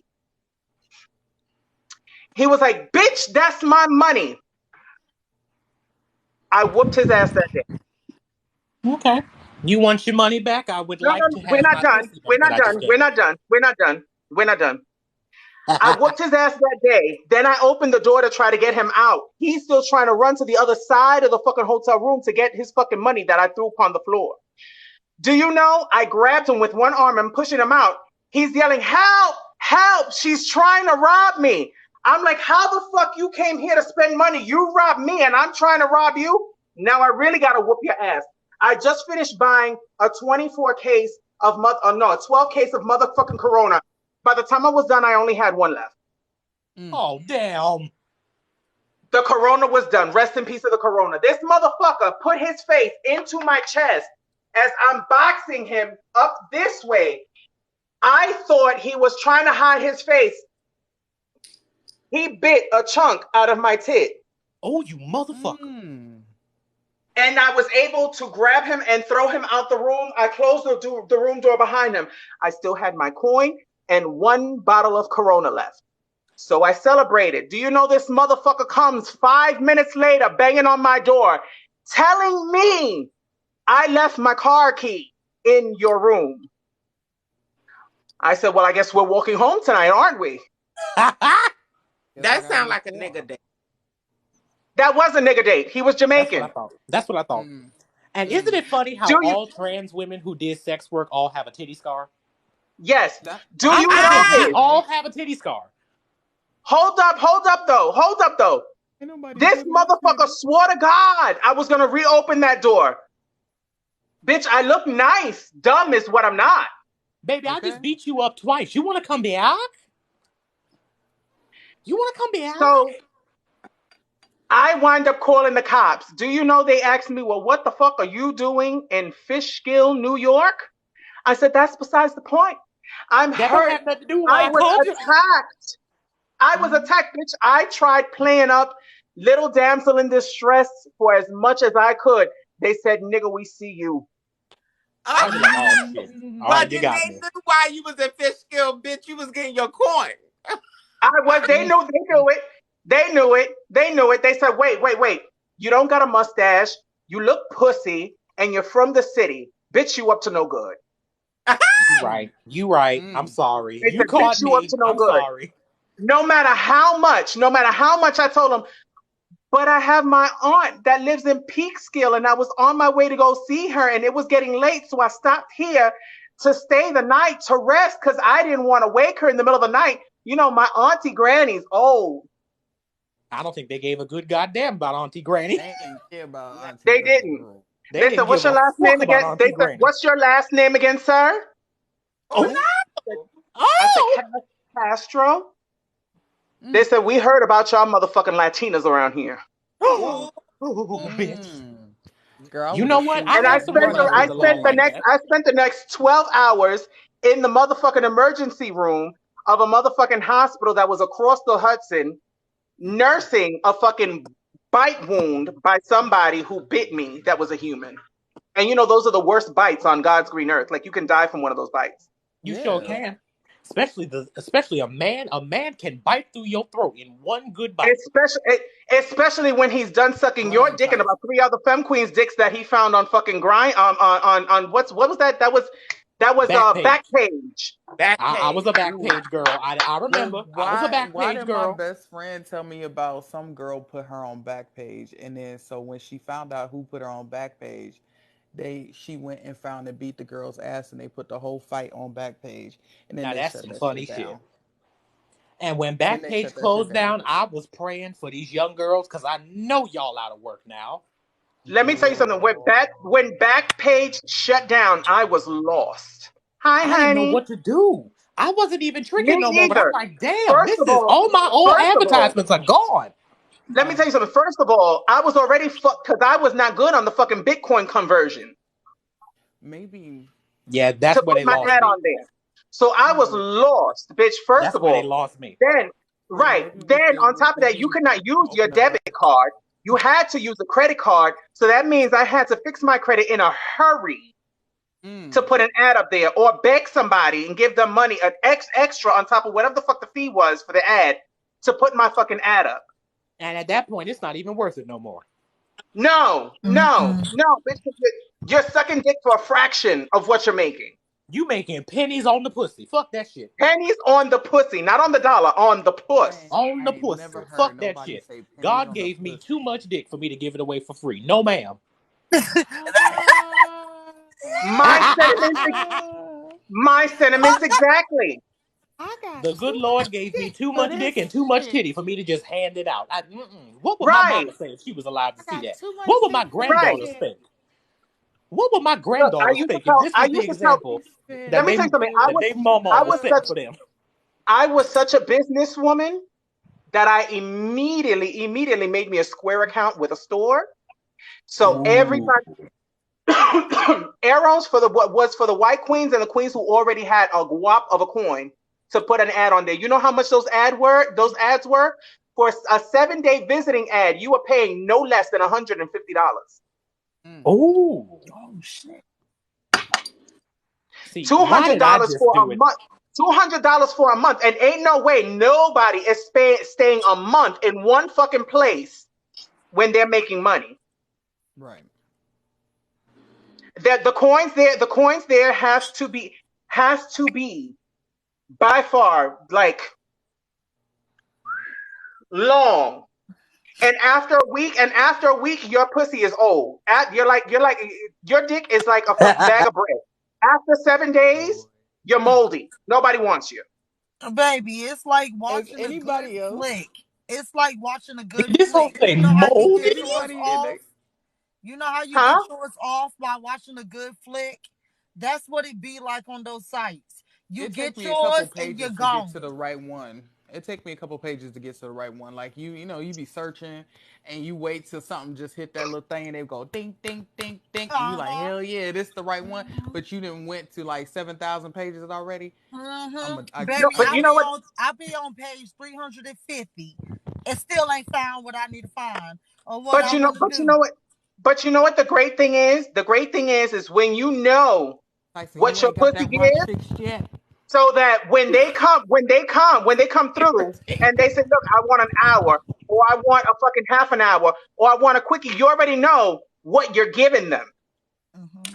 He was like, bitch, that's my money. I whooped his ass that day. Okay. You want your money back? I would like to have we're not my done. pussy back We're not that I done. just We're gave. not done. We're not done. We're not done. I whooped his ass that day. Then I opened the door to try to get him out. He's still trying to run to the other side of the fucking hotel room to get his fucking money that I threw upon the floor. Do you know? I grabbed him with one arm and pushing him out. He's yelling, help, help. She's trying to rob me. I'm like, how the fuck you came here to spend money? You robbed me and I'm trying to rob you? Now I really got to whoop your ass. I just finished buying a 12 case of motherfucking Corona. By the time I was done, I only had one left. Oh, damn. The Corona was done. Rest in peace of the Corona. This motherfucker put his face into my chest as I'm boxing him up this way. I thought he was trying to hide his face. He bit a chunk out of my tit. Oh, you motherfucker. And I was able to grab him and throw him out the room. I closed the room door behind him. I still had my coin and one bottle of Corona left. So I celebrated. Do you know this motherfucker comes 5 minutes later banging on my door telling me I left my car key in your room. I said, well, I guess we're walking home tonight, aren't we? That sounds like a nigga date. That was a nigga date. He was Jamaican. That's what I thought. And isn't it funny how all trans women who did sex work all have a titty scar? Yes. Do you know they all have a titty scar? Hold up though. This motherfucker swore to God I was gonna reopen that door. Bitch, I look nice. Dumb is what I'm not. Baby, I just beat you up twice. You want to come back? So I wind up calling the cops. Do you know they asked me, well, what the fuck are you doing in Fishkill, New York? I said, that's besides the point. I'm hurt. Don't have nothing to do with I was attacked. I was attacked, bitch. I tried playing up little damsel in distress for as much as I could. They said, nigga, we see you. But then they knew why you was in Fishkill, bitch. You was getting your coin. They knew it. They said, wait. You don't got a mustache. You look pussy and you're from the city. Bitch, you up to no good. You right. I'm sorry. They You said, caught bitch, you me. up to no I'm good. sorry. No matter how much I told them, but I have my aunt that lives in Peekskill and I was on my way to go see her and it was getting late. So I stopped here to stay the night to rest because I didn't want to wake her in the middle of the night. You know, my auntie granny's old. I don't think they gave a good goddamn about Auntie Granny. They ain't care about Auntie They Granny, didn't. girl. They They said, didn't "What's give your a last fuck name about again?" They Auntie said, Granny. "What's your last name again, sir?" Oh Oh, I said, oh "Castro." They mm, said, "We heard about y'all motherfucking Latinas around here." oh, Ooh. bitch. girl, I You would know have what? sued I And you had if some you money to tried to give I the spent law sue the like me. next that. I spent the next 12 hours in the motherfucking emergency room of a motherfucking hospital that was across the Hudson, nursing a fucking bite wound by somebody who bit me that was a human. And you know those are the worst bites on God's green earth. Like you can die from one of those bites. You sure Yeah. can. Especially a man. A man can bite through your throat in one good bite. Especially when he's done sucking your One dick and time. about three other femme queens' dicks that he found on fucking grind on what was that? That was Back page. Backpage. Back I was page. a back Ooh. page girl. I remember. Well, I was a back why page did my girl. best friend tell me about some girl put her on Backpage, and then so when she found out who put her on Backpage, she went and found and beat the girl's ass, and they put the whole fight on Backpage, and then Now they that's shut some that funny shit shit. down. And when Then they Backpage shut that shit closed down. down, I was praying for these young girls because I know y'all out of work now. Let me tell you something. When Backpage shut down, I was lost. Hi, I didn't know honey. what to do. I wasn't even Me tricking no more, but I'm either. like, damn, First this of is all, all my old first of all, advertisements are gone. let me tell you something. First of all, I was already fucked because I was not good on the fucking Bitcoin conversion Maybe. Yeah, to that's where put they my lost ad me. on there. So I was Hmm. lost, bitch. First That's of where they all, lost me. then Yeah, right, maybe we then should on top of that, you maybe could not use your open a debit card. You had to use a credit card. So that means I had to fix my credit in a hurry to mm, put an ad up there or beg somebody and give them money, an extra on top of whatever the fuck the fee was for the ad to put my fucking ad up. And at that point, it's not even worth it no more. No, no, Mm-mm. no, bitch. You're sucking dick for a fraction of what you're making. You making pennies on the pussy. Fuck that shit. Pennies on the pussy, not on the dollar, on the puss. On the I ain't never pussy. heard Fuck that nobody shit. say pennies God on the gave me too pussy. much dick for me to give it away for free. No, ma'am. My sentiments, my sentiments exactly. I got The good too Lord much gave me dick too for much dick and too this much shit. titty for me to just hand it out. What would my Right, mama say if she was alive to I see got that? too much What would my dick for this right. granddaughters shit. think? What would my Look, granddaughters think if this I was the used to tell. example Let that me they tell you something. that they mama I was was setting such, for them? I was such a businesswoman that I immediately made me a Square account with a store. So every Ooh. arrows for the what was for the white queens and the queens who already had a guap of a coin to put an ad on there. You know how much those ads were? For a 7-day visiting ad, you were paying no less than $150. Mm. Oh. Oh shit. See, Two why hundred did I dollars just for a do it? month. $200 for a month. And ain't no way nobody is staying a month in one fucking place when they're making money. Right. That the coins there has to be by far like long. And after a week, your pussy is old. You're like your dick is like a fucking bag of bread. After 7 days, you're moldy. Nobody wants you. Baby, it's like Is watching a good anybody else? flick. It's like watching a good Did this whole flick. You thing know how you Is get moldy? yours anybody in there? off? You know how you Huh? get yours off by watching a good flick? That's what it be like on those sites. You It take get me a couple yours and you're pages to get gone. to the right one. It take me a couple pages to get to the right one. Like you know, you be searching and you wait till something just hit that little thing and they go ding, ding, ding, ding, and you like, Uh-huh. hell yeah, this the right one. Mm-hmm. But you didn't went to like 7,000 pages already. I No, Baby, get but you. you know what? I be on page 350 and still ain't found what I need to find or what But I you know, want to but you do. know what? But you know what the great thing is? The great thing is when you know Tyson, you what your ain't got pussy that brush gives, fixed yet. so that when they come through and they say, look, I want an hour, or I want a fucking half an hour, or I want a quickie, you already know what you're giving them. Mm-hmm.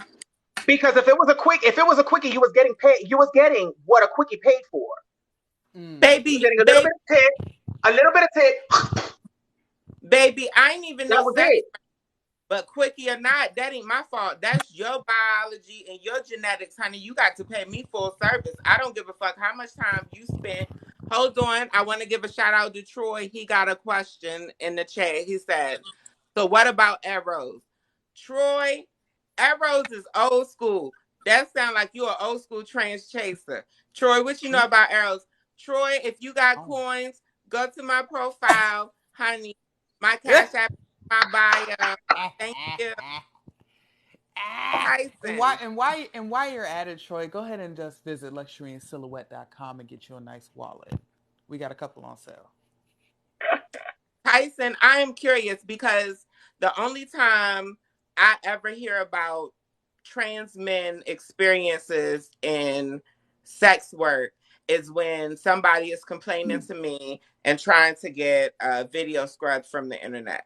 Because if it was a quickie, you was getting what a quickie paid for. Mm. You were Baby, getting baby, a little bit of tit. baby, I ain't even That no was sex, it. but quickie or not, that ain't my fault. That's your biology and your genetics, honey. You got to pay me full service. I don't give a fuck how much time you spent Hold on. I want to give a shout out to Troy. He got a question in the chat. He said, so what about arrows? Troy, arrows is old school. That sounds like you're an old school trans chaser. Troy, what you know about arrows? Troy, if you got coins, go to my profile, honey. My cash app, my bio. Thank you. Tyson. And why you're at it, Troy, go ahead and just visit luxuryandsilhouette.com and get you a nice wallet. We got a couple on sale. Tyson, I am curious because the only time I ever hear about trans men experiences in sex work is when somebody is complaining to me and trying to get video scrubbed from the internet.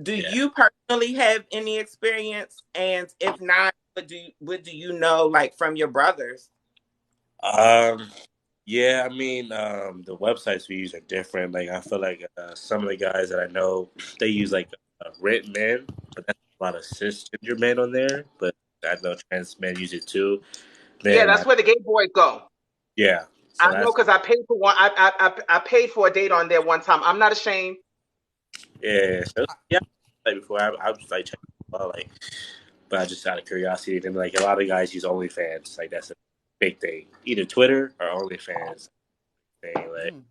Do you personally have any experience? And if not, what do you know, like, from your brothers? Yeah, I mean, the websites we use are different. Like, I feel like some of the guys that I know, they use like Rit Men, but that's a lot of cisgender men on there. But I know trans men use it too. Yeah, Man, that's where the gay boys go. yeah. So I know that's because I paid for one. I paid for a date on there one time. I'm not ashamed. yeah. So yeah, like before I was like checking out, like, but I just out of curiosity, then like a lot of guys use OnlyFans. Like that's a big thing. Either Twitter or OnlyFans thing.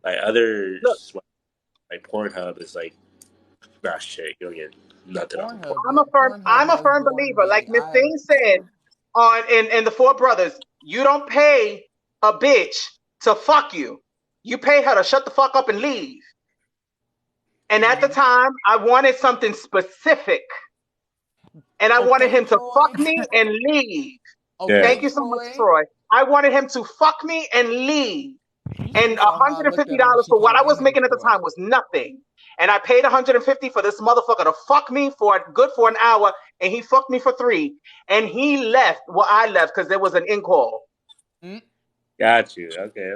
Like other Look, like Pornhub is like not shit. You don't get nothing on Pornhub. I'm Pornhub a has firm born believer. Like me. Miss Thing said on in the Four Brothers, you don't pay a bitch to fuck you. You pay her to shut the fuck up and leave. And at the time, I wanted something specific. And I wanted him to fuck me and leave. Thank you so much, Troy. I wanted him to fuck me and leave. And $150 for what I was making at the time was nothing. And I paid $150 for this motherfucker to fuck me for an hour, and he fucked me for $3. And he left. Well, I left because there was an in call. Got you. Okay.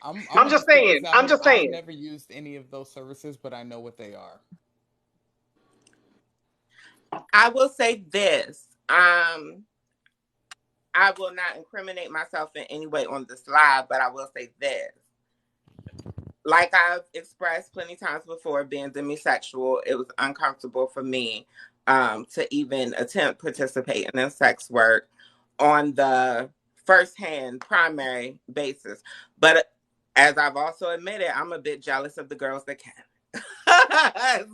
I'm just saying. I'm just saying. I've never used any of those services, but I know what they are. I will say this. I will not incriminate myself in any way on this live, but I will say this. Like I've expressed plenty times before, being demisexual, it was uncomfortable for me to even attempt participating in sex work on the firsthand primary basis. But as I've also admitted, I'm a bit jealous of the girls that can.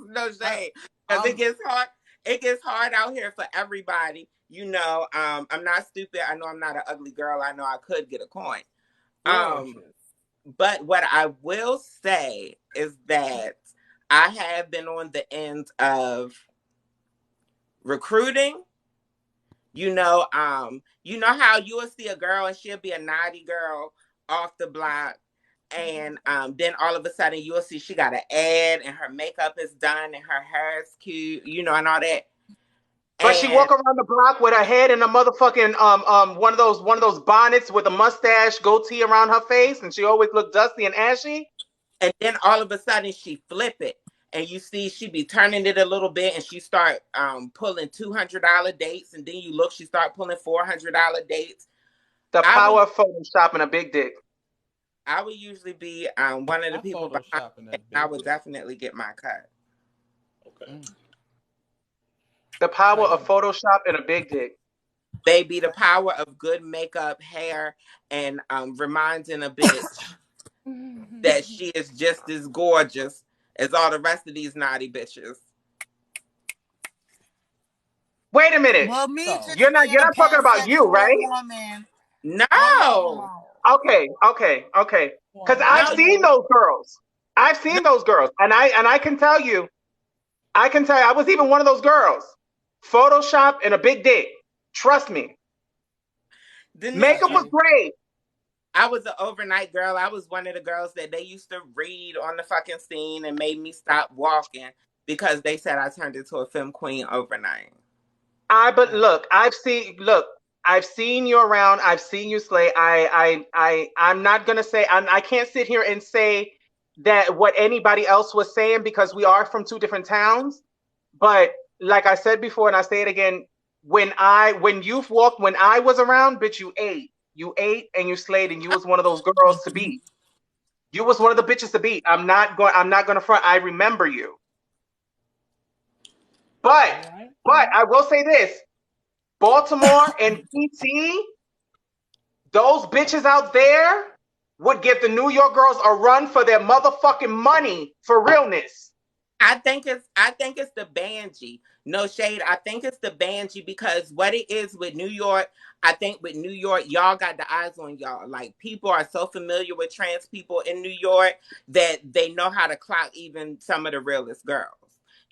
No shade. Because it gets hard. It gets hard out here for everybody. You know, I'm not stupid. I know I'm not an ugly girl. I know I could get a coin. But what I will say is that I have been on the end of recruiting. You know how you will see a girl and she'll be a naughty girl off the block. And then all of a sudden you will see she got an ad and her makeup is done and her hair is cute, you know, and all that. But she walk around the block with her head in a motherfucking one of those bonnets with a mustache, goatee around her face, and she always look dusty and ashy. And then all of a sudden she flip it, and you see she be turning it a little bit, and she start pulling $200 dates, and then you look, she start pulling $400 dates. The power of Photoshop and a big dick. I would usually be one of the people behind it. I would definitely get my cut. Okay. The power of Photoshop and a big dick. Baby, the power of good makeup, hair, and reminding a bitch that she is just as gorgeous as all the rest of these naughty bitches. Wait a minute. Well, you're not talking about you, right? Woman. No. Okay. Because I've seen those girls. And I can tell you, I was even one of those girls. Photoshop and a big dick. Trust me. Makeup was great. I was an overnight girl. I was one of the girls that they used to read on the fucking scene and made me stop walking because they said I turned into a film queen overnight. I've seen you around. I've seen you slay. I'm not gonna say. I can't sit here and say that what anybody else was saying because we are from two different towns. But like I said before, and I say it again, when I was around, bitch, you ate. You ate and you slayed, and you was one of those girls to beat. You was one of the bitches to beat. I'm not gonna front. I remember you. But I will say this: Baltimore and PT, those bitches out there would give the New York girls a run for their motherfucking money for realness. I think it's the Banshee. No shade. I think it's the Banshee because what it is with New York, I think with New York, y'all got the eyes on y'all. Like people are so familiar with trans people in New York that they know how to clock even some of the realest girls.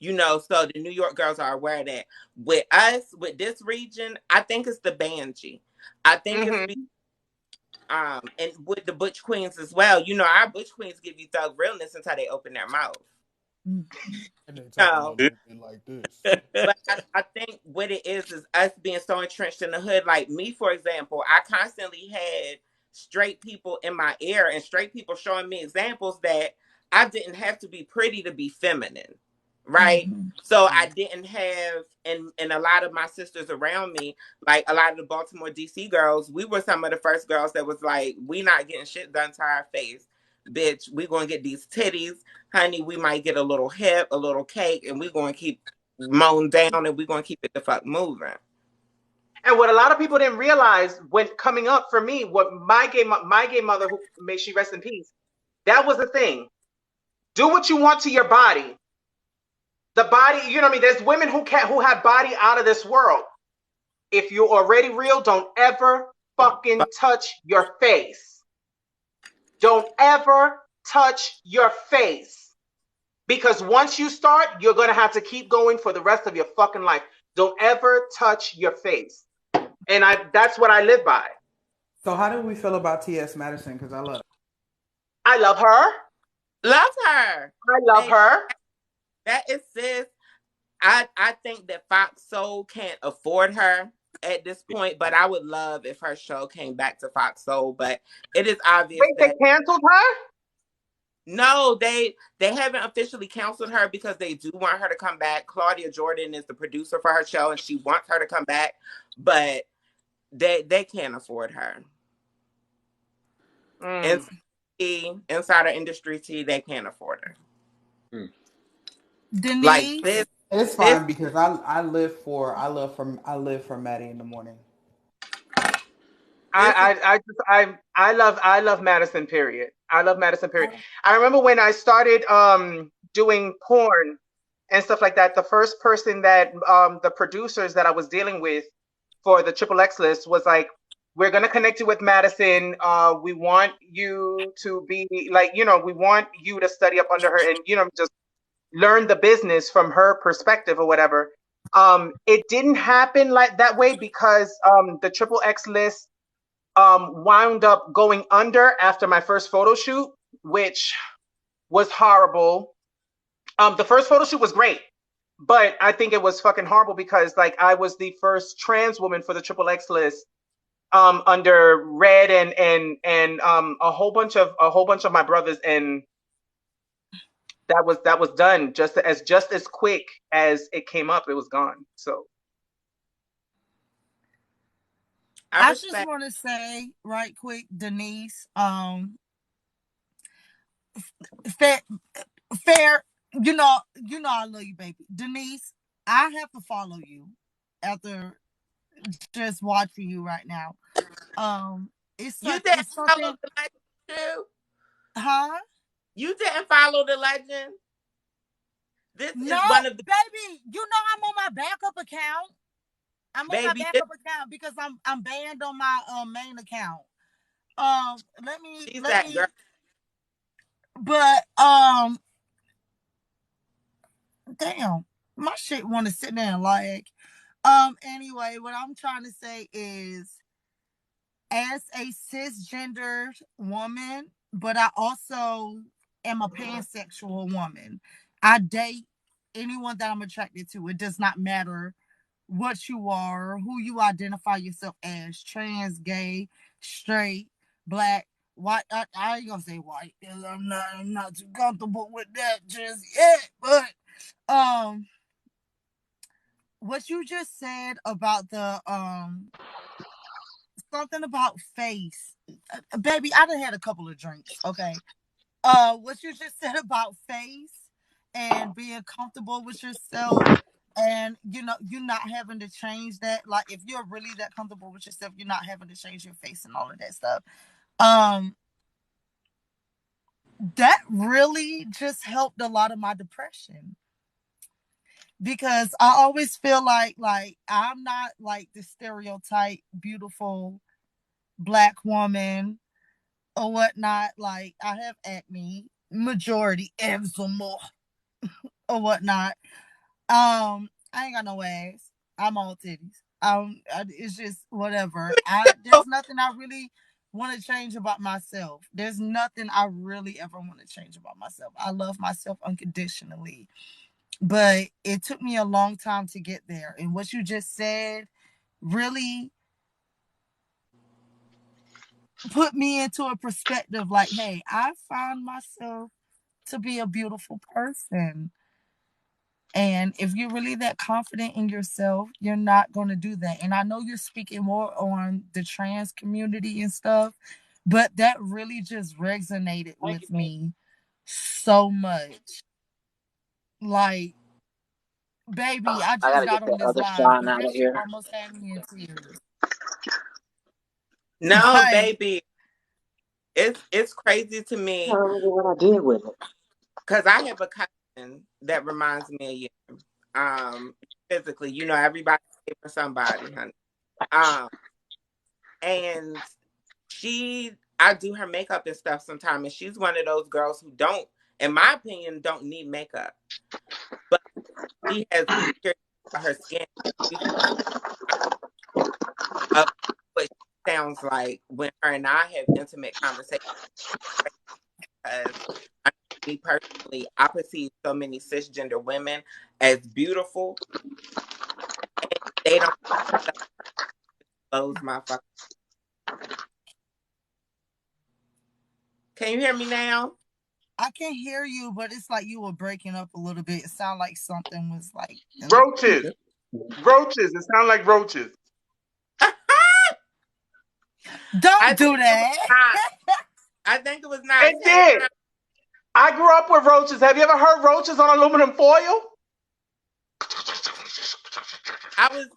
So the New York girls are aware of that. With us, with this region, I think it's the Banshee. I think it's Mm-hmm. and with the Butch Queens as well. Our Butch Queens give you thug realness until they open their mouth. And they talk a little bit like this. But I think what it is us being so entrenched in the hood. Like me, for example, I constantly had straight people in my ear and straight people showing me examples that I didn't have to be pretty to be feminine. Right. So I didn't have, and a lot of my sisters around me, like a lot of the Baltimore, DC girls, we were some of the first girls that was like, we not getting shit done to our face. Bitch, we gonna get these titties. Honey, we might get a little hip, a little cake, and we're gonna keep mown down and we're gonna keep it the fuck moving. And what a lot of people didn't realize when coming up for me, what my gay mother, who may she rest in peace, that was the thing. Do what you want to your body. The body, you know what I mean? There's women who have body out of this world. If you're already real, don't ever fucking touch your face. Don't ever touch your face. Because once you start, you're going to have to keep going for the rest of your fucking life. Don't ever touch your face. And that's what I live by. So how do we feel about T.S. Madison? Because I love her. I love her. Love her. I love her. That is sis. I think that Fox Soul can't afford her at this point, but I would love if her show came back to Fox Soul. But it is obvious Wait, they canceled her? No, they haven't officially canceled her because they do want her to come back. Claudia Jordan is the producer for her show, and she wants her to come back, but they can't afford her. Insider industry tea, they can't afford her. Denise, like this, it's fine because I live for Maddie in the morning. I love Madison. Period. I love Madison. Period. I remember when I started doing porn and stuff like that. The first person that the producers that I was dealing with for the Triple X list was like, "We're gonna connect you with Madison. We want you to be like, we want you to study up under her and just learn the business from her perspective or whatever." It didn't happen like that way because the Triple X list wound up going under after my first photo shoot, which was horrible. The first photo shoot was great, but I think it was fucking horrible because I was the first trans woman for the Triple X list under Red and a whole bunch of my brothers, and that was done just as quick as it came up. It was gone. So I just want to say right quick, Denise, fair, I love you, baby. Denise, I have to follow you after just watching you right now. You didn't follow the legend too? Huh? You didn't follow the legend? This no, is one of the baby. I'm on my backup account. I'm on my backup account because I'm banned on my main account. Let me. Girl. But damn, my shit want to sit there and lag. Anyway, what I'm trying to say is, as a cisgendered woman, but I also am a pansexual woman. I date anyone that I'm attracted to. It does not matter what you are, who you identify yourself as, trans, gay, straight, black, white. I ain't gonna say white because I'm not too comfortable with that just yet. But what you just said about the something about face. Baby, I done had a couple of drinks, okay? What you just said about face and being comfortable with yourself, and you're not having to change that. Like, if you're really that comfortable with yourself, you're not having to change your face and all of that stuff. Um, that really just helped a lot of my depression, because I always feel like I'm not like the stereotype beautiful black woman or whatnot. Like, I have acne, majority eczema or whatnot. I ain't got no ass. I'm all titties. It's just whatever. There's nothing I really want to change about myself. There's nothing I really ever want to change about myself. I love myself unconditionally, but it took me a long time to get there. And what you just said really put me into a perspective like, hey, I found myself to be a beautiful person. And if you're really that confident in yourself, you're not going to do that. And I know you're speaking more on the trans community and stuff, but that really just resonated with me so much. Like, baby, I just got on this live because that shit almost had me in tears. No, Like, baby, it's crazy to me I don't know what I did with it. because I have a cousin that reminds me of you. Physically, everybody for somebody, honey. And I do her makeup and stuff sometimes, and she's one of those girls who don't, in my opinion, don't need makeup, but she has her skin of what she sounds like when her and I have intimate conversations. Because me personally, I perceive so many cisgender women as beautiful, and they don't blows my fucking. Can you hear me now? I can hear you, but it's like you were breaking up a little bit. It sounded like something was like Roaches. Roaches. It sounds like roaches. Don't do that. I think it was not. It did. I grew up with roaches. Have you ever heard roaches on aluminum foil? I was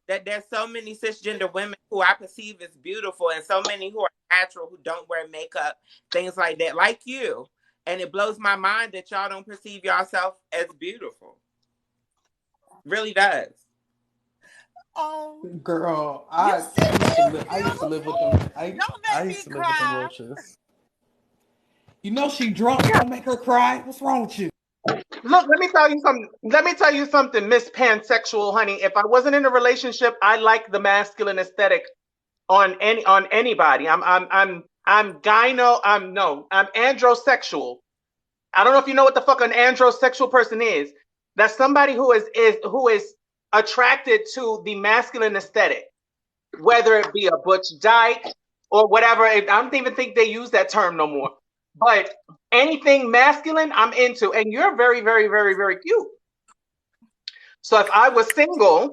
that there's so many cisgender women who I perceive as beautiful, and so many who are natural, who don't wear makeup, things like that, like you. And it blows my mind that y'all don't perceive yourself as beautiful. Really does. Oh, girl, I used to live with them. I used to live with them roaches. You know she drunk. Don't make her cry. What's wrong with you? Look, let me tell you something. Let me tell you something, Miss Pansexual, honey. If I wasn't in a relationship, I like the masculine aesthetic on anybody. I'm gyno. I'm androsexual. I don't know if you know what the fuck an androsexual person is. That's somebody who is attracted to the masculine aesthetic, whether it be a butch dyke or whatever. I don't even think they use that term no more. But anything masculine, I'm into. And you're very, very, very, very cute. So if I was single,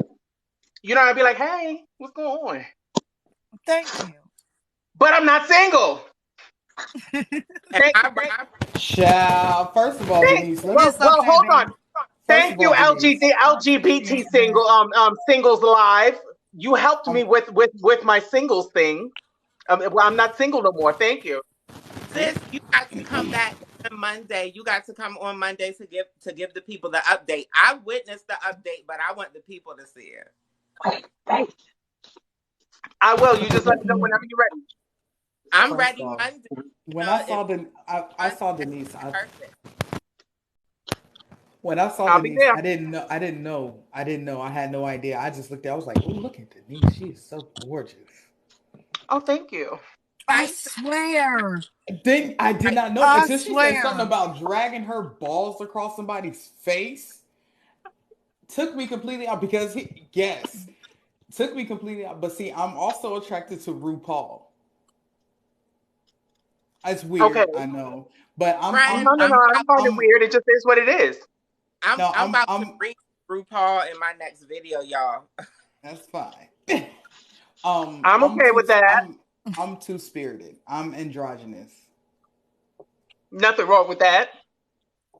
I'd be like, hey, what's going on? Thank you. But I'm not single. Child, first of all, Denise, well, hold on. Thank you, LGBT singles live. You helped me with my singles thing. I'm not single no more. Thank you. Sis, you got to come back on Monday. You got to come on Monday to give the people the update. I witnessed the update, but I want the people to see it. Thank you. I will. You just let me know whenever you're ready. I'm ready Monday. When I saw Denise, when I saw Denise, I didn't know. I had no idea. I just looked at. I was like, "Oh, look at Denise. She is so gorgeous." Oh, thank you. I swear. I did not know until she said something about dragging her balls across somebody's face. Took me completely out because took me completely out. But see, I'm also attracted to RuPaul. It's weird, okay. I know, but I don't find it weird. It just is what it is. I'm about to bring RuPaul in my next video, y'all. That's fine. I'm okay with that. I'm two spirited. I'm androgynous. Nothing wrong with that.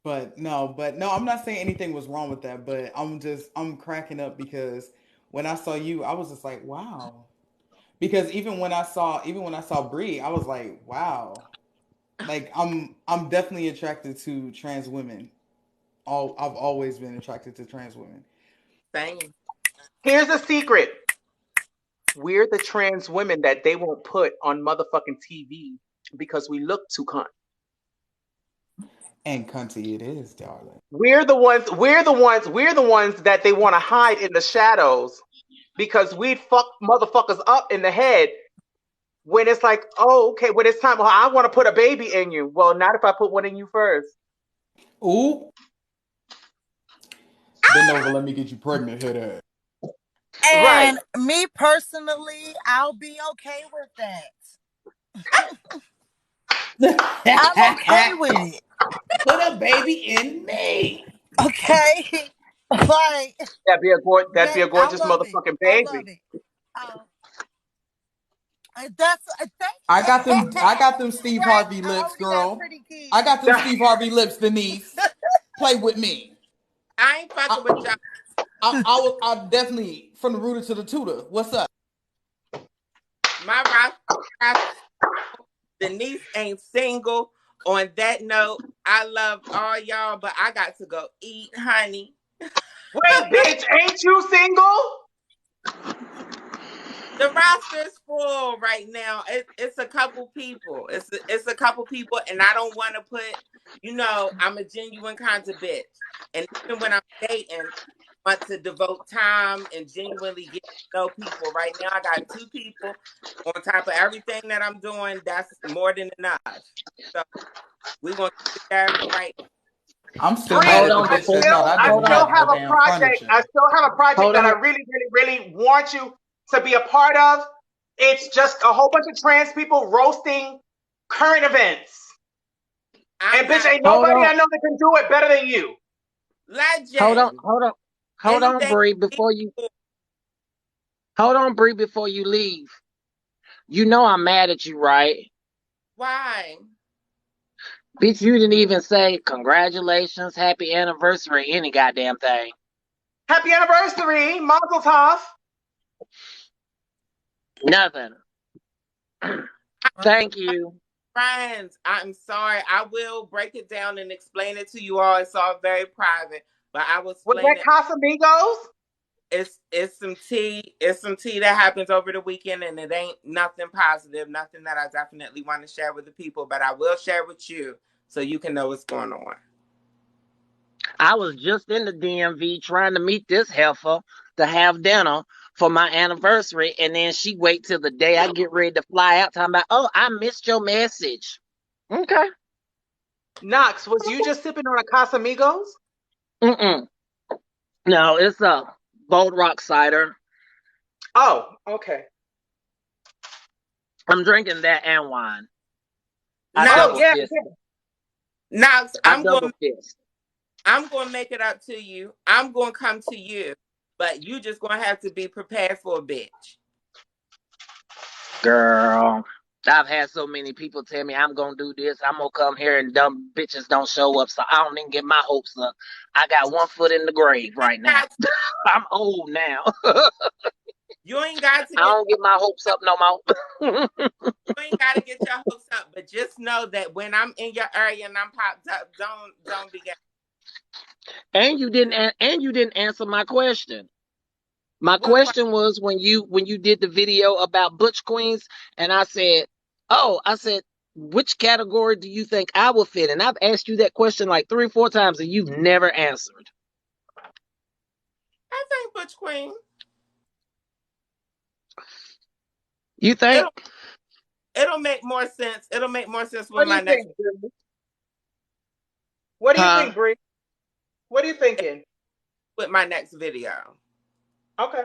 But no, I'm not saying anything was wrong with that. But I'm cracking up because when I saw you, I was just like, wow. Because even when I saw Bree, I was like, wow. Like I'm definitely attracted to trans women. I've always been attracted to trans women. Same. Here's a secret. We're the trans women that they won't put on motherfucking TV because we look too cunt. And cunty it is, darling. We're the ones that they want to hide in the shadows because we'd fuck motherfuckers up in the head when it's like, oh, okay, when it's time, well, I want to put a baby in you. Well, not if I put one in you first. Ooh. Bend over, let me get you pregnant, head ass. Right. And me personally, I'll be okay with that. I'm okay with it. Put a baby in me. Okay. Like That'd be a I gorgeous love it. motherfucking I love baby. it. That's thank I you. got them Steve Right. Harvey I lips, already got girl. pretty kids. I got them Steve Harvey lips, Denise. Play with me. I ain't fucking with y'all. I definitely from the rooter to the tutor. What's up? My roster, Denise ain't single. On that note, I love all y'all, but I got to go eat, honey. Wait, bitch, ain't you single? The roster is full right now. It's a couple people. It's a couple people, and I don't want to put. I'm a genuine kind of bitch, and even when I'm dating, I want to devote time and genuinely get to know people. Right now, I got two people on top of everything that I'm doing. That's more than enough. So we're gonna keep it there for right now. I'm still Bree, mad Hold at the on bitch I that before. still thought I I Hold didn't still on. have have no a damn project. I furniture. still have a project Hold that I on. really, really, really want you to be a part of. It's just a whole bunch of trans people roasting current events. I'm And bitch, not ain't Hold nobody on. I know that can do it better than you. Hold on. legend. Hold on. Hold on, Anything. Bree. Hold on, Bree. Before you leave, you know I'm mad at you, right? Why? Bitch, you didn't even say congratulations, happy anniversary, any goddamn thing. Happy anniversary, Mazel Tov. Nothing. Thank you. Friends, I'm sorry. I will break it down and explain it to you all. It's all very private, but I will Was explain that it. Casamigos? It's some tea. It's some tea that happens over the weekend, and it ain't nothing positive, nothing that I definitely want to share with the people. But I will share with you so you can know what's going on. I was just in the DMV trying to meet this heifer to have dinner for my anniversary, and then she wait till the day I get ready to fly out, talking about, oh, I missed your message. Okay. Knox, was you just sipping on a Casamigos? Mm-mm. No, it's a Bold Rock cider. Oh, okay. I'm drinking that and wine. I Oh double Knox, yeah, fist. yeah. Knox, I double fist. I'm going to make it up to you. I'm going to come to you, but you just going to have to be prepared for a bitch. Girl. I've had so many people tell me I'm gonna do this, I'm gonna come here and dumb bitches don't show up, so I don't even get my hopes up. I got one foot in the grave right now. I'm old now. You ain't got to I get don't get my hopes up no more. you ain't got to get your hopes up, but just know that when I'm in your area and I'm popped up, don't be getting. And you didn't answer my question. My What question? question was when you did the video about Butch Queens, and I said, "Oh, I said, which category do you think I would fit?" And I've asked you that question like 3 or 4 times, and you've never answered. I think Butch Queen. You think? It'll it'll make more sense. It'll make more sense What with do you my next think, Bree? What do you Huh? think, Bree? What are you thinking? with my next video. Okay.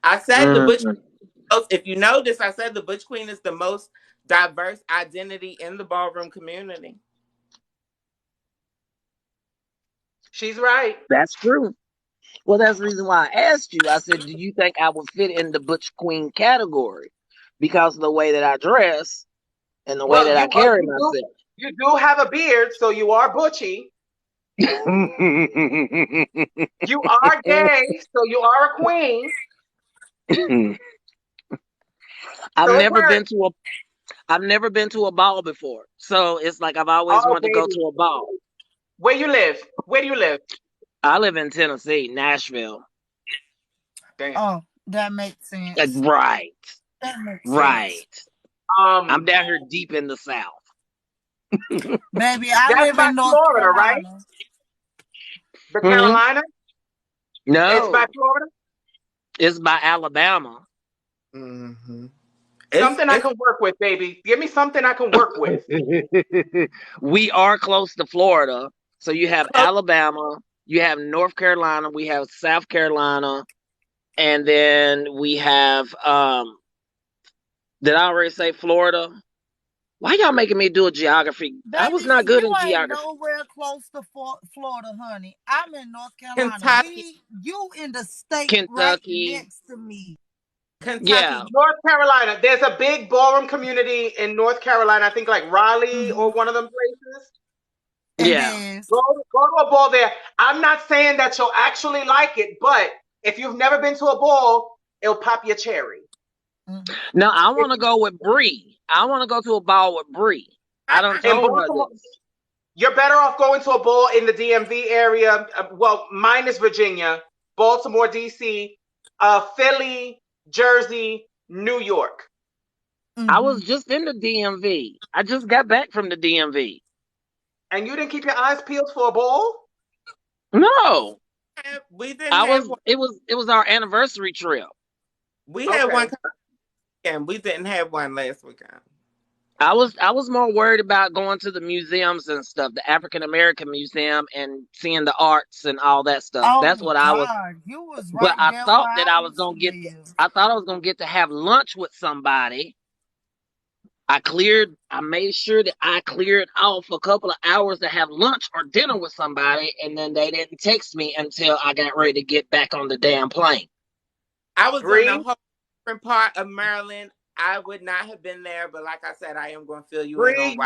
I said the Butch. Mm. If you notice, I said the Butch Queen is the most diverse identity in the ballroom community. She's right. That's true. Well, that's the reason why I asked you. I said, do you think I would fit in the butch queen category because of the way that I dress and the way Well, that I carry myself? you do have a beard, so you are butchy. You are gay, so you are a queen. I've So it never works. been to a I've never been to a ball before. So it's like I've always Oh, wanted to go baby. to a ball. Where you live? Where do you live? I live in Tennessee, Nashville. Damn. Oh, that makes sense. Right. That makes sense. Right. I'm Um, down here deep in the South. Baby, I that's live by in North Florida, right? Carolina. The Hmm? Carolina. It's by No, Florida. it's by Alabama. Mm-hmm. Something I It's can work with, baby. Give me something I can work with. We are close to Florida. So you have close. Alabama, you have North Carolina, we have South Carolina, and then we have did I already say Florida? Why y'all making me do a geography? I was Baby, not good you in ain't geography. nowhere close to Florida, honey. I'm in North Carolina. Kentucky, You in the state right Kentucky. next to me. Yeah, Kentucky. North Carolina. There's a big ballroom community in North Carolina. I think like Raleigh Hmm. or one of them places. It yeah. is. Go to a ball there. I'm not saying that you'll actually like it, but if you've never been to a ball, it'll pop your cherry. Mhm. No, I If want to go with Bree. I want to go to a ball with Bree. I done in told her Baltimore, this. you're better off going to a ball in the DMV area. Well, minus Virginia, Baltimore, DC, Philly, Jersey, New York. I Hmm. was just in the DMV. I just got back from the DMV. And you didn't keep your eyes peeled for a ball? No, We didn't I have was. one. It was our anniversary trip. We had one Okay. weekend. We didn't have one last weekend. I was more worried about going to the museums and stuff, the African American Museum, and seeing the arts and all that stuff. That's Oh what I was. God, you was But right I there thought where that I I was used to gonna get. live. I thought I was gonna get to have lunch with somebody. I made sure that I cleared off a couple of hours to have lunch or dinner with somebody, and then they didn't text me until I got ready to get back on the damn plane. I was in a Bree, whole different part of Maryland. I would not have been there, but like I said, I am going to fill you in Bree, on why.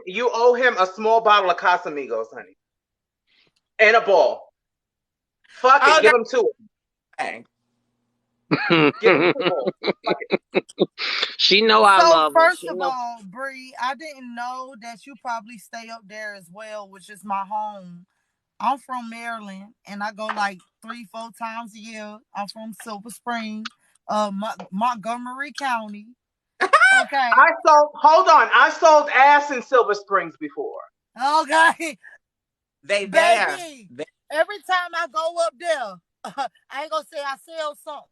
you owe him a small bottle of Casamigos, honey. And a ball. Fuck it, Oh, give that's him two. okay. Give him two balls. Fuck it. She know I So love her. first She of know. all, Bree, I didn't know that you probably stay up there as well, which is my home. I'm from Maryland, and I go like 3, 4 times a year. I'm from Silver Spring, Montgomery County. Okay, Hold on. I sold ass in Silver Springs before. okay, They there. baby. They, Every time I go up there, I ain't gonna say I sell something,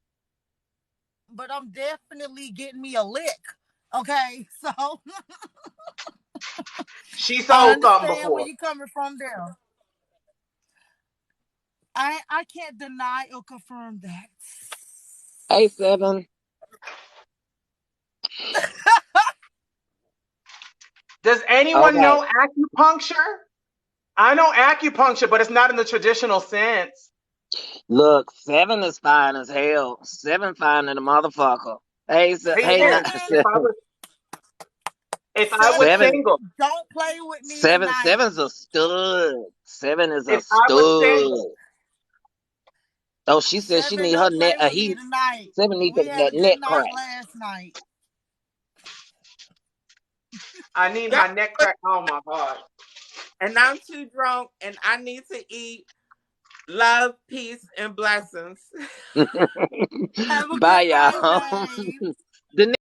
but I'm definitely getting me a lick. Okay, so She I sold something understand where before. you coming from there. I can't deny or confirm that. Hey, Seven. Does anyone Okay. know acupuncture? I know acupuncture, but it's not in the traditional sense. Look, Seven is fine as hell. Seven fine than a motherfucker. He Hey, is. not Seven. If I was Seven. Seven, single, don't play with me Seven. tonight. Seven's a stud. Seven is a if I was single, stud. Oh, she said she Seven, need her don't net. play with me tonight. Seven need We had that a good net night crack. last night. I need y'all, my neck crack. Oh my god. and I'm too drunk, and I need to eat. Love, peace, and blessings. Have a Bye, good night, y'all. babe. The